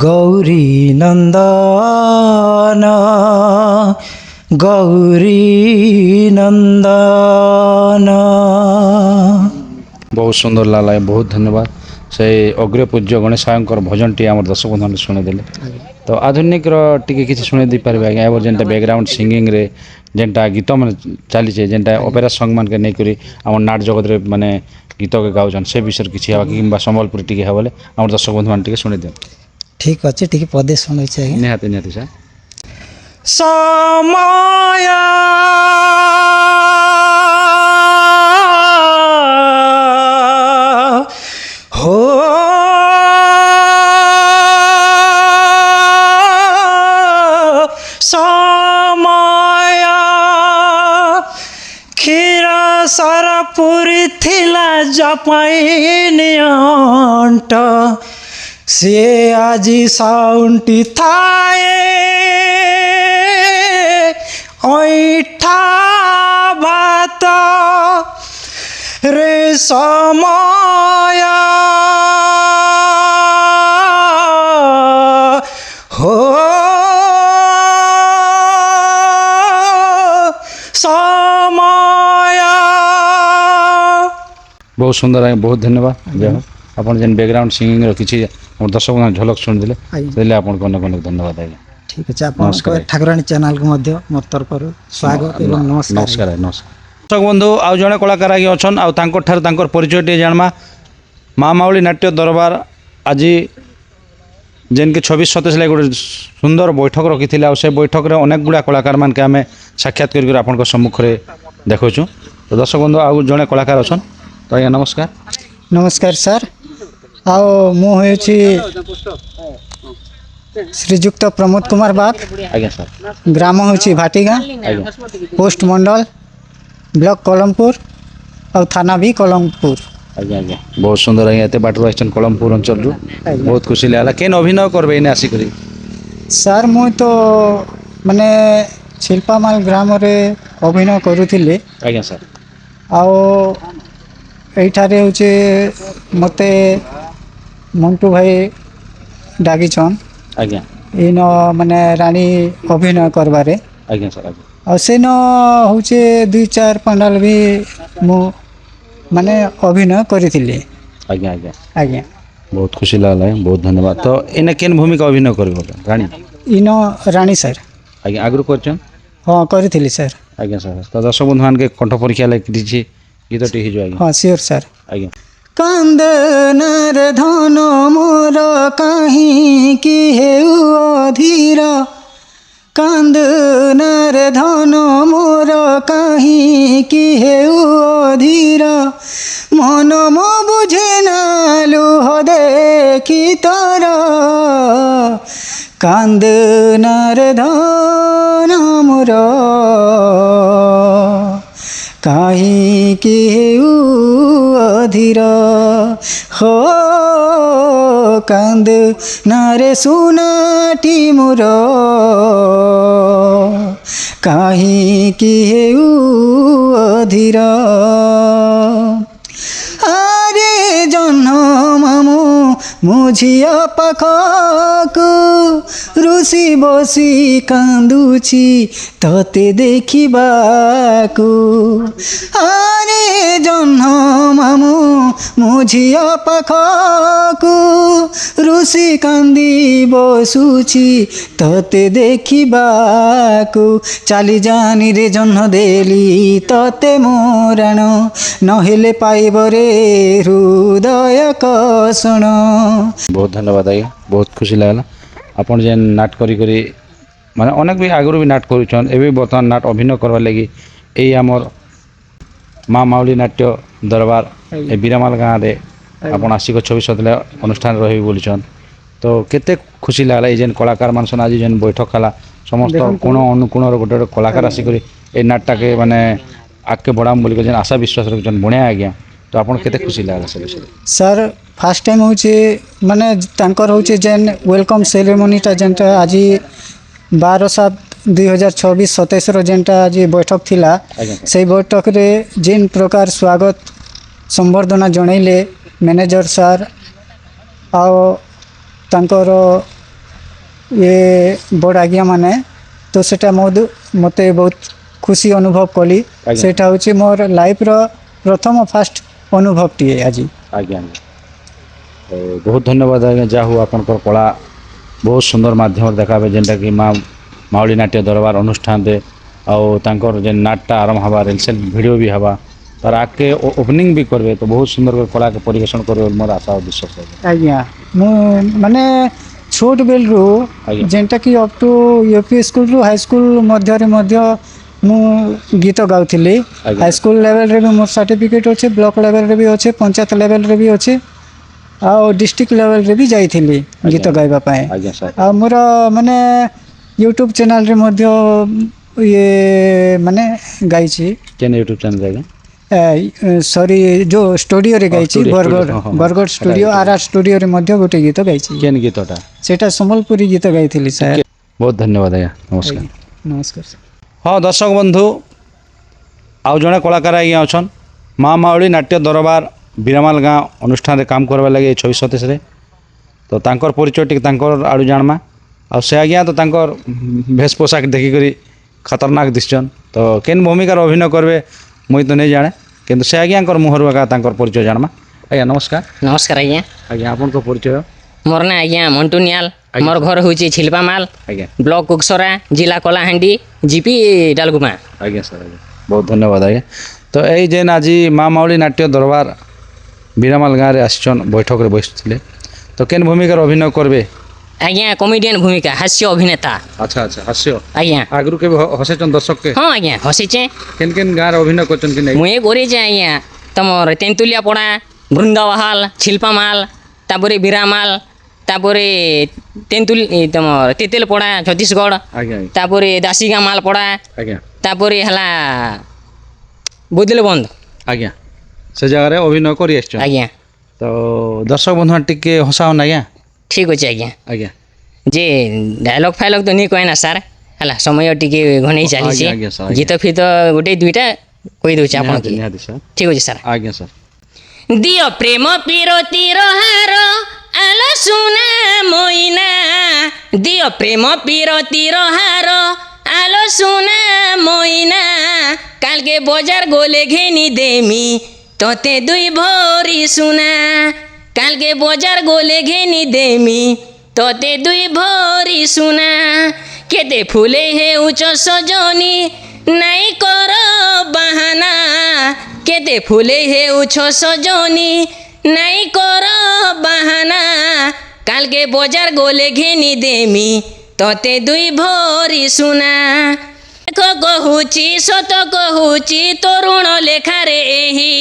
गौरी नंदन गौरी नंदन। बहुत सुंदर लागला बहुत धन्यवाद। से अग्र पूज्य गणेश सायंकर भजनटी आम दर्शक बंधु शुणेदेले तो आधुनिक टिके किसी शुणे दी पारे आज्ञा एवर जेनटा बैकग्राउंड सिंगिंग रे जेनटा गीत मैंने चलीचे जेनटा ऑपेरा सॉन्ग मान के नहीं करी आम नाट जगत रे माने गीत के गाउछन से विषय किसी हवा कि संबलपुर टिके हबले आम दर्शक बंधु मान टिके शुणे दे। ठीक अच्छे टिके पदे शुणे चाहिए निहाती निहाती सर। समय हो समय क्षीर सर पुरी थिला जपाइनी अंट से आजी साउंटी थाए ऐठा बात रे समय हो समय। बहुत सुंदर है बहुत धन्यवाद। जय हो आपन जेन बैकग्राउंड सिंगिंग रो किछि हमर दर्शक झलक शुण दिले सेले आपन को अनेक अनेक धन्यवाद आज्ञा। ठीक अच्छे आप ठाकुराणी चैनल को मध्य मोर तरफ स्वागत एवं नमस्कार। नमस्कार नमस्कार। दर्शक बंधु आउ जड़े कलाकार आगे अच्छन आउ तांकर ठार तांकर परिचय टे जानमा माँ माउली नाट्य दरबार आज जेन के 26-27 लाग गोटे सुंदर बैठक रखी आउ से बैठक रे अनेक गुड़ा कलाकार मान के आमे साक्षात कर आपन सम्मुख रे देखुछु। तो दर्शक बंधु आउ जड़े कलाकार अच्छन तो आज्ञा नमस्कार। नमस्कार सर आओ मु होछि श्रीजुक्त प्रमोद कुमार बाग आज्ञा सर। ग्राम होछि भाटीगा पोस्ट मंडल ब्लॉक कलमपुर और थाना भी कलमपुर ଆଜ୍ଞା ଆଜ୍ଞା ବହୁତ ସୁନ୍ଦର ଆଜ୍ଞା ଏତେ ବାଟରୁ ଆସିଛନ୍ କଳମପୁର ଅଞ୍ଚଳରୁ ବହୁତ ଖୁସି ଲାଗିଲା କେନ୍ ଅଭିନୟ କରବେ ଏଇନେ ଆସିକରି ସାର୍ ମୁଁ ତ ମାନେ ଶିଳ୍ପାମାଲ ଗ୍ରାମରେ ଅଭିନୟ କରୁଥିଲି ଆଜ୍ଞା ସାର୍ ଆଉ ଏଇଠାରେ ହେଉଛି ମୋତେ ମଣ୍ଟୁ ଭାଇ ଡାକିଛନ୍ ଆଜ୍ଞା ଇନ ମାନେ ରାଣୀ ଅଭିନୟ କରବାରେ ଆଜ୍ଞା ସାର୍ ଆଜ୍ଞା ଆଉ ସେନ ହେଉଛି 2-4 ପାଣ୍ଡାଲ ବି ମୁଁ ମାନେ ଅଭିନୟ କରିଥିଲି ଆଜ୍ଞା ଆଜ୍ଞା ଆଜ୍ଞା ବହୁତ ଖୁସି ଲାଗିଲା ଆଜ୍ଞା ବହୁତ ଧନ୍ୟବାଦ ତ ଏଇନେ କେନ୍ ଭୂମିକା ଅଭିନୟ କରିବ ରାଣୀ ଇନ ରାଣୀ ସାର୍ ଆଜ୍ଞା ଆଗରୁ କରିଛନ୍ ହଁ କରିଥିଲି ସାର୍ ଆଜ୍ଞା ସାର୍ ତ ଦର୍ଶକ ବନ୍ଧୁମାନକେ କଣ୍ଠ ପରୀକ୍ଷା ଲାଗି କିଛି ଗୀତଟି ହେଇଯିବ ଆଜ୍ଞା ହଁ ସିଓର ସାର୍ ଆଜ୍ଞା କାନ୍ଦନରେ ଧନ ମୋର କାହିଁକି ହେଉ ଅଧୀର କାନ୍ଦନରେ ଧନ ମୋର କାହିଁକି ହେଉ ଅଧୀର ମନ ମୋ ବୁଝେ ନା ଲୁହ ଦେଖି ତୋର କାନ୍ଦନରେ ଧନ ମୋର କାହିଁକି ହେଉ ଅଧୀର ହୋ କାନ୍ଦ ନାରେ ସୁନାଟି ମୋର କାହିଁକି ହେଉ ଅଧୀର ଆରେ ଜହ୍ନ ମାମୁଁ ମୋ ଝିଅ ପାଖକୁ ଋଷି ବସି କାନ୍ଦୁଛି ତତେ ଦେଖିବାକୁ ଆରେ ଜହ୍ନ ମାମୁଁ ମୋ ଝିଅ ପାଖକୁ ଋଷି କାନ୍ଦି ବସୁଛି ତତେ ଦେଖିବାକୁ ଚାଲି ଜାନି ରେ ଜହ୍ନ ଦେଲି ତତେ ମୋରାଣ ନହେଲେ ପାଇବ ରେ ହୃଦୟ କଷଣ ବହୁତ ଧନ୍ୟବାଦ ଆଜ୍ଞା ବହୁତ ଖୁସି ଲାଗିଲା ଆପଣ ଯେନ୍ ନାଟ କରି ମାନେ ଅନେକ ବି ଆଗରୁ ବି ନାଟ କରୁଛନ୍ ଏବେ ବର୍ତ୍ତମାନ ନାଟ ଅଭିନୟ କରବାର୍ ଲାଗି ଏଇ ଆମର ମା ମାଉଲି ନାଟ୍ୟ ଦରବାର ଏ ବିରାମାଲ ଗାଁରେ ଆପଣ ଆସିକ 26 ଦିନ ଅନୁଷ୍ଠାନରେ ରହିବେ ବୋଲିଛନ୍ ତ କେତେ ଖୁସି ଲାଗିଲା ଏଇ ଯେନ୍ କଳାକାର ମାନ ଆଜି ଯେନ୍ ବୈଠକ ହେଲା ସମସ୍ତ କୋଣ ଅନୁକୋଣର ଗୋଟେ ଗୋଟେ କଳାକାର ଆସିକରି ଏଇ ନାଟଟାକେ ମାନେ ଆଗକେ ବଢ଼ାମ ବୋଲିକି ଯେନ୍ ଆଶା ବିଶ୍ୱାସ ରଖିଛନ୍ ବଢ଼ିଆ ଆଜ୍ଞା ତ ଆପଣ କେତେ ଖୁସି ଲାଗିଲା ସେ ବିଷୟରେ ସାର୍ ଫାର୍ଷ୍ଟ ଟାଇମ୍ ହେଉଛି ମାନେ ତାଙ୍କର ହେଉଛି ଯେନ୍ ୱେଲକମ୍ ସେରେମୋନିଟା ଯେନ୍ଟା ଆଜି 12/7/2026-27 ଯେନ୍ଟା ଆଜି ବୈଠକ ଥିଲା ଆଜ୍ଞା ସେଇ ବୈଠକରେ ଯେନ୍ ପ୍ରକାର ସ୍ୱାଗତ ସମ୍ବର୍ଦ୍ଧନା ଜଣାଇଲେ ମ୍ୟାନେଜର ସାର୍ ଆଉ ତାଙ୍କର ଇଏ ବଡ଼ ଆଜ୍ଞା ମାନେ ତ ସେଟା ମୋତେ ବହୁତ ଖୁସି ଅନୁଭବ କଲି ଆଜ୍ଞା ସେଇଟା ହେଉଛି ମୋର ଲାଇଫ୍ର ପ୍ରଥମ ଫାଷ୍ଟ ଅନୁଭବଟିଏ ଆଜି ଆଜ୍ଞା ଆଜ୍ଞା ବହୁତ ଧନ୍ୟବାଦ ଆଜ୍ଞା ଯାହା ହଉ ଆପଣଙ୍କର କଳା ବହୁତ ସୁନ୍ଦର ମାଧ୍ୟମରେ ଦେଖାବେ ଯେନ୍ଟାକି ମା ମାଉଳି ନାଟ୍ୟ ଦରବାର ଅନୁଷ୍ଠାନରେ ଆଉ ତାଙ୍କର ଯେନ୍ ନାଟଟା ଆରମ୍ଭ ହେବା ରିଲସେଲ୍ ଭିଡ଼ିଓ ବି ହେବା ତାର ଆଗକେ ଓପନିଂ ବି କରିବେ ତ ବହୁତ ସୁନ୍ଦର କଳାକେ ପରିବେଷଣ କରିବେ ବୋଲି ମୋର ଆଶା ଓ ବିଶ୍ୱାସ ଆଜ୍ଞା ମୁଁ ମାନେ ଛୋଟ ବେଳରୁ ଆଜ୍ଞା ଯେନ୍ଟାକି ଅପ୍ ଟୁ ୟୁପି ସ୍କୁଲରୁ ହାଇସ୍କୁଲ ମଧ୍ୟରେ ମଧ୍ୟ ମୁଁ ଗୀତ ଗାଉଥିଲି ଆଜ୍ଞା ହାଇସ୍କୁଲ ଲେଭେଲରେ ବି ମୋର ସାର୍ଟିଫିକେଟ୍ ଅଛି ବ୍ଲକ ଲେଭେଲରେ ବି ଅଛି ପଞ୍ଚାୟତ ଲେଭେଲରେ ବି ଅଛି ଆଉ ଡିଷ୍ଟ୍ରିକ୍ଟ ଲେଭେଲରେ ବି ଯାଇଥିଲି ଗୀତ ଗାଇବା ପାଇଁ ଆଜ୍ଞା ସାର୍ ଆଉ ମୋର ମାନେ ୟୁଟ୍ୟୁବ୍ ଚ୍ୟାନେଲରେ ମଧ୍ୟ ଇଏ ମାନେ ଗାଇଛି କେନ୍ ୟୁଟ୍ୟୁବ୍ ଚ୍ୟାନେଲ୍ ଆଜ୍ଞା ସରି ଯେଉଁ ଷ୍ଟୁଡ଼ିଓରେ ଗାଇଛି ଷ୍ଟୁଡ଼ିଓ ବରଗଡ଼ ଷ୍ଟୁଡ଼ିଓ RR ଷ୍ଟୁଡ଼ିଓରେ ମଧ୍ୟ ଗୋଟେ ଗୀତ ଗାଇଛି କେନ୍ ଗୀତଟା ସେଇଟା ସମ୍ବଲପୁରୀ ଗୀତ ଗାଇଥିଲି ସାର୍ ବହୁତ ଧନ୍ୟବାଦ ଆଜ୍ଞା ନମସ୍କାର ନମସ୍କାର ସାର୍ ହଁ ଦର୍ଶକ ବନ୍ଧୁ ଆଉ ଜଣେ କଳାକାର ଆଜ୍ଞା ଅଛନ୍ ମା ମାଉଳି ନାଟ୍ୟ ଦରବାର ବିରାମାଲ ଗାଁ ଅନୁଷ୍ଠାନରେ କାମ କରବାର୍ ଲାଗି 26-27ରେ ତ ତାଙ୍କର ପରିଚୟ ଟିକେ ତାଙ୍କର ଆଡ଼ୁ ଜାଣମା ଆଉ ସେ ଆଜ୍ଞା ତ ତାଙ୍କର ଭେଷ ପୋଷାକ ଦେଖିକରି ଖତରନାକ ଦିଶଛନ୍ ତ କେନ୍ ଭୂମିକାର ଅଭିନୟ କରିବେ ମୁଇଁ ତ ନେଇ ଜାଣେ କିନ୍ତୁ ସେ ଆଜ୍ଞାଙ୍କର ମୁହଁରୁ ଏକା ତାଙ୍କର ପରିଚୟ ଜାଣମା ଆଜ୍ଞା ନମସ୍କାର ନମସ୍କାର ଆଜ୍ଞା ଆଜ୍ଞା ଆପଣଙ୍କ ପରିଚୟ ମୋର ନା ଆଜ୍ଞା ମଣ୍ଟୁ ନିଆଲ ଆଜ୍ଞା। ମୋର ଘର ହେଉଛି ଛିଲପାମାଲ ଆଜ୍ଞା ବ୍ଲକ କୁକସରା ଜିଲ୍ଲା କଳାହାଣ୍ଡି ଜିପି ଡାଲଗୁମା ଆଜ୍ଞା ସାର୍ ଆଜ୍ଞା ବହୁତ ଧନ୍ୟବାଦ ଆଜ୍ଞା ତ ଏଇ ଯେନ୍ ଆଜି ମା ମାଉଳି ନାଟ୍ୟ ଦରବାର ବିରାମାଲ ଗାଁରେ ଆସିଛନ୍ ବୈଠକରେ ବସିଥିଲେ ତ କେନ୍ ଭୂମିକାର ଅଭିନୟ କରିବେ ଆଜ୍ଞା କମେଡ଼ିଆନ ଭୂମିକା ହାସ୍ୟ ଅଭିନେତା ଆଚ୍ଛା ଆଚ୍ଛା ହାସ୍ୟ ଆଜ୍ଞା ଆଗରୁ କେବେ ହସେଛନ୍ ଦର୍ଶକକେ ହଁ ଆଜ୍ଞା ହସିଛେ କେନ୍ କେନ୍ ଗାଁରେ ଅଭିନୟ କରିଛନ୍ କି ନାଇଁ ମୁଇଁ କରିଛେ ଆଜ୍ଞା ତମର ତେନ୍ତୁଲିଆ ପଡ଼ା ବୃନ୍ଦାବାହାଲ ଛିଲପାମାଲ ତାପରେ ବିରାମାଲ ତାପରେ ତେନ୍ତୁଲି ତମର ତେତେଲ ପଡ଼ା ଛତିଶଗଡ଼ ଆଜ୍ଞା ତାପରେ ଦାସିଗାଁ ମାଲପଡ଼ା ଆଜ୍ଞା ତାପରେ ହେଲା ବୁଦଲେ ବନ୍ଦ ଆଜ୍ଞା ସେ ଜାଗାରେ ଅଭିନୟ କରି ଆସିଛନ୍ ଆଜ୍ଞା ତ ଦର୍ଶକ ବନ୍ଧୁ ଟିକେ ହସାଉନ ଆଜ୍ଞା ଠିକ୍ ଅଛି ଆଜ୍ଞା ଆଜ୍ଞା ଯେ ଡାଇଲଗ୍ ଫାଇଲଗ୍ ତ ନି କହେ ନା ସାର୍ ହେଲା ସମୟ ଟିକେ ଘନେଇ ଚାଲିଛି ଆଜ୍ଞା, ଆଜ୍ଞା, ସାର୍, ଆଜ୍ଞା। ଗୀତ ଫିତ ଗୋଟେ ଦୁଇଟା କହିଦେଉଛି ଆପଣଙ୍କୁ ନିହାତି ସାର୍ ଠିକ୍ ଅଛି ସାର୍ ଆଜ୍ଞା ସାର୍ ଦିଅ ପ୍ରେମ ପିରତିର ହାର ଆଲୋ ସୁନା ମଇନା ଦିଅ ପ୍ରେମ ପିରତିର ହାର আলো সোনা মইনা কালকে বজার গোলে ঘেনি দেমি তোতে দুই ভরি সোনা কালকে বজার গোলে ঘেনি দেমি তোতে দুই ভরি সোনা কেতে ফুলে হেউছ সজনি নাই কর বাহানা কেতে ফুলে হেউছ সজনি নাই কর বাহানা কালকে বজার গোলে ঘেনি দেমি তোতে দুই ভরি সোনা দেখো কহুচি সত কহুচি তরুণ লেখারে এহি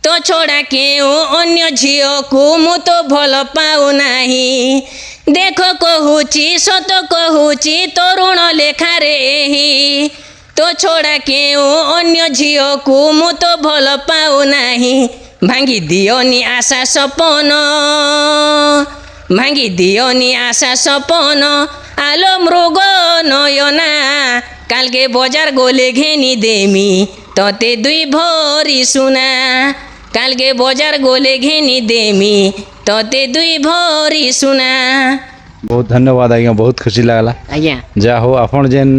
তো ছড়া কেউ অন্য ঝিওকু মু তো ভাল পাও নাহি দেখো কহুচি সত কহুচি তরুণ লেখারে এহি তো ছড়া কেউ অন্য ঝিওকু মু তো ভাল পাও নাহি ভাঙ্গি দিওনি আশা সপন ভাঙ্গি দিওনি আশা সপন আলো মৃগ নয়না কালকে বজার গোলে ঘেনি দেমি তোতে দুই ভরি সোনা কালকে বজার গোলে ঘেনি দেমি তোতে দুই ভরি সোনা ବହୁତ ଧନ୍ୟବାଦ ଆଜ୍ଞା ବହୁତ ଖୁସି ଲାଗିଲା ଆଜ୍ଞା ଯାହା ହଉ ଆପଣ ଯେନ୍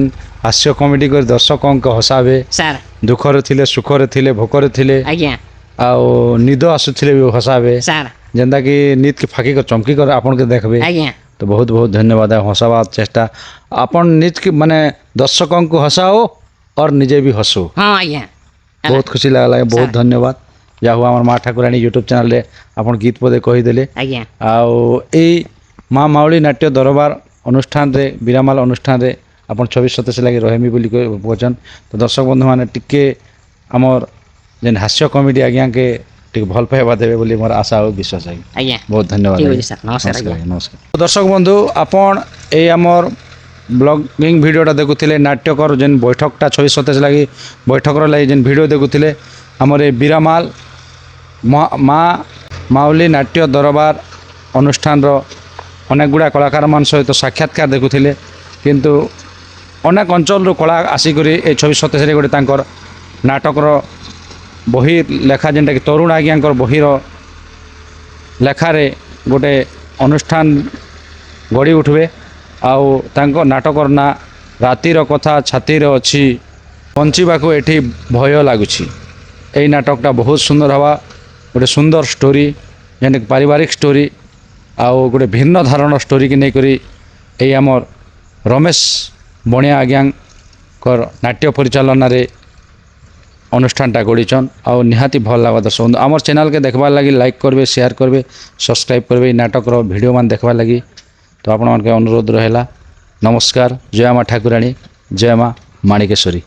ହାସ୍ୟ କମେଡ଼ି କରି ଦର୍ଶକଙ୍କ ହସାବେ ସାର୍ ଦୁଃଖରେ ଥିଲେ ସୁଖରେ ଥିଲେ ଭୋକରେ ଥିଲେ ଆଜ୍ଞା ଆଉ ନିଦ ଆସୁଥିଲେ ବି ହସାବେ ସାର୍ ଯେନ୍ତାକି ନିଦ୍ ଫାକି କରି ଚମକି କରି ଆପଣକେ ଦେଖବେ ଆଜ୍ଞା ତ ବହୁତ ବହୁତ ଧନ୍ୟବାଦ ହସାବା ଚେଷ୍ଟା ଆପଣ ନିଜକେ ମାନେ ଦର୍ଶକଙ୍କୁ ହସାଓ और ନିଜେ ବି ହସୁ ହଁ ଆଜ୍ଞା ବହୁତ ଖୁସି ଲାଗିଲା ବହୁତ ଧନ୍ୟବାଦ ଯାହା ହଉ ଆମର ମା ଠାକୁରାଣୀ ୟୁଟ୍ୟୁବ୍ ଚ୍ୟାନେଲରେ ଆପଣ ଗୀତ ପଦେ କହିଦେଲେ ଆଜ୍ଞା ଆଉ ଏଇ ମା ମାଉଳି ନାଟ୍ୟ ଦରବାର ଅନୁଷ୍ଠାନରେ ବିରାମାଲ ଅନୁଷ୍ଠାନରେ ଆପଣ 26-27 ଲାଗି ରହିମି ବୋଲି କହୁଛନ୍ ତ ଦର୍ଶକ ବନ୍ଧୁମାନେ ଟିକେ ଆମର ଯେନ୍ ହାସ୍ୟ କମେଡ଼ି ଆଜ୍ଞାକେ ଟିକେ ଭଲ ପାଇବା ଦେବେ ବୋଲି ମୋର ଆଶା ଆଉ ବିଶ୍ୱାସ ଆଜ୍ଞା ଆଜ୍ଞା ବହୁତ ଧନ୍ୟବାଦ ଠିକ୍ ଆଜ୍ଞା। ଅଛି ସାର୍ ନମସ୍କାର ଆଜ୍ଞା ନମସ୍କାର ଦର୍ଶକ ବନ୍ଧୁ ଆପଣ এই আমার ব্লগিং ভিডিওটা দেখুলে নাট্যকর যেন বৈঠকটা 26-27 লাগি বৈঠকর লাগি যেন ভিডিও দেখুলে আমার এই বিরামাল মা মাউলি নাট্য দরবার অনুষ্ঠানর অনেকগুড়া কলাকার মান সহিত সাক্ষাৎকার দেখুলে কিন্তু অনেক অঞ্চলর কলা আসিকি এই 26-27 গোটে তাঁর নাটকর বহি লেখা যেটাকি তরুণ আজ্ঞাঙ্কর বহির লেখারে গোটে অনুষ্ঠান গড়ি উঠবে ଆଉ ତାଙ୍କ ନାଟକର ନାଁ ରାତିର କଥା ଛାତିରେ ଅଛି ବଞ୍ଚିବାକୁ ଏଠି ଭୟ ଲାଗୁଛି ଏଇ ନାଟକଟା ବହୁତ ସୁନ୍ଦର ହେବା ଗୋଟେ ସୁନ୍ଦର ଷ୍ଟୋରି ଯେନ୍ଟାକି ପାରିବାରିକ ଷ୍ଟୋରି ଆଉ ଗୋଟେ ଭିନ୍ନ ଧାରଣ ଷ୍ଟୋରିକି ନେଇକରି ଏଇ ଆମର ରମେଶ ବଣିଆ ଆଜ୍ଞାଙ୍କର ନାଟ୍ୟ ପରିଚାଳନାରେ অনুষ্ঠানটা গড়িছন ଆଉ ନିହାତି ଭଲ ଲାଗବା ଦର୍ଶକ ବନ୍ଧୁ আমার চ্যানেলকে দেখবার লাগি লাইক করবে শেয়ার করবে সবসক্রাইব করবে এই নাটকর ভিডিও মান দেখবার লাগি তো আপনার অনুরোধ রহলা নমস্কার জয় মা ঠাকুরাণী জয় মা মাণিকেশ্বরী।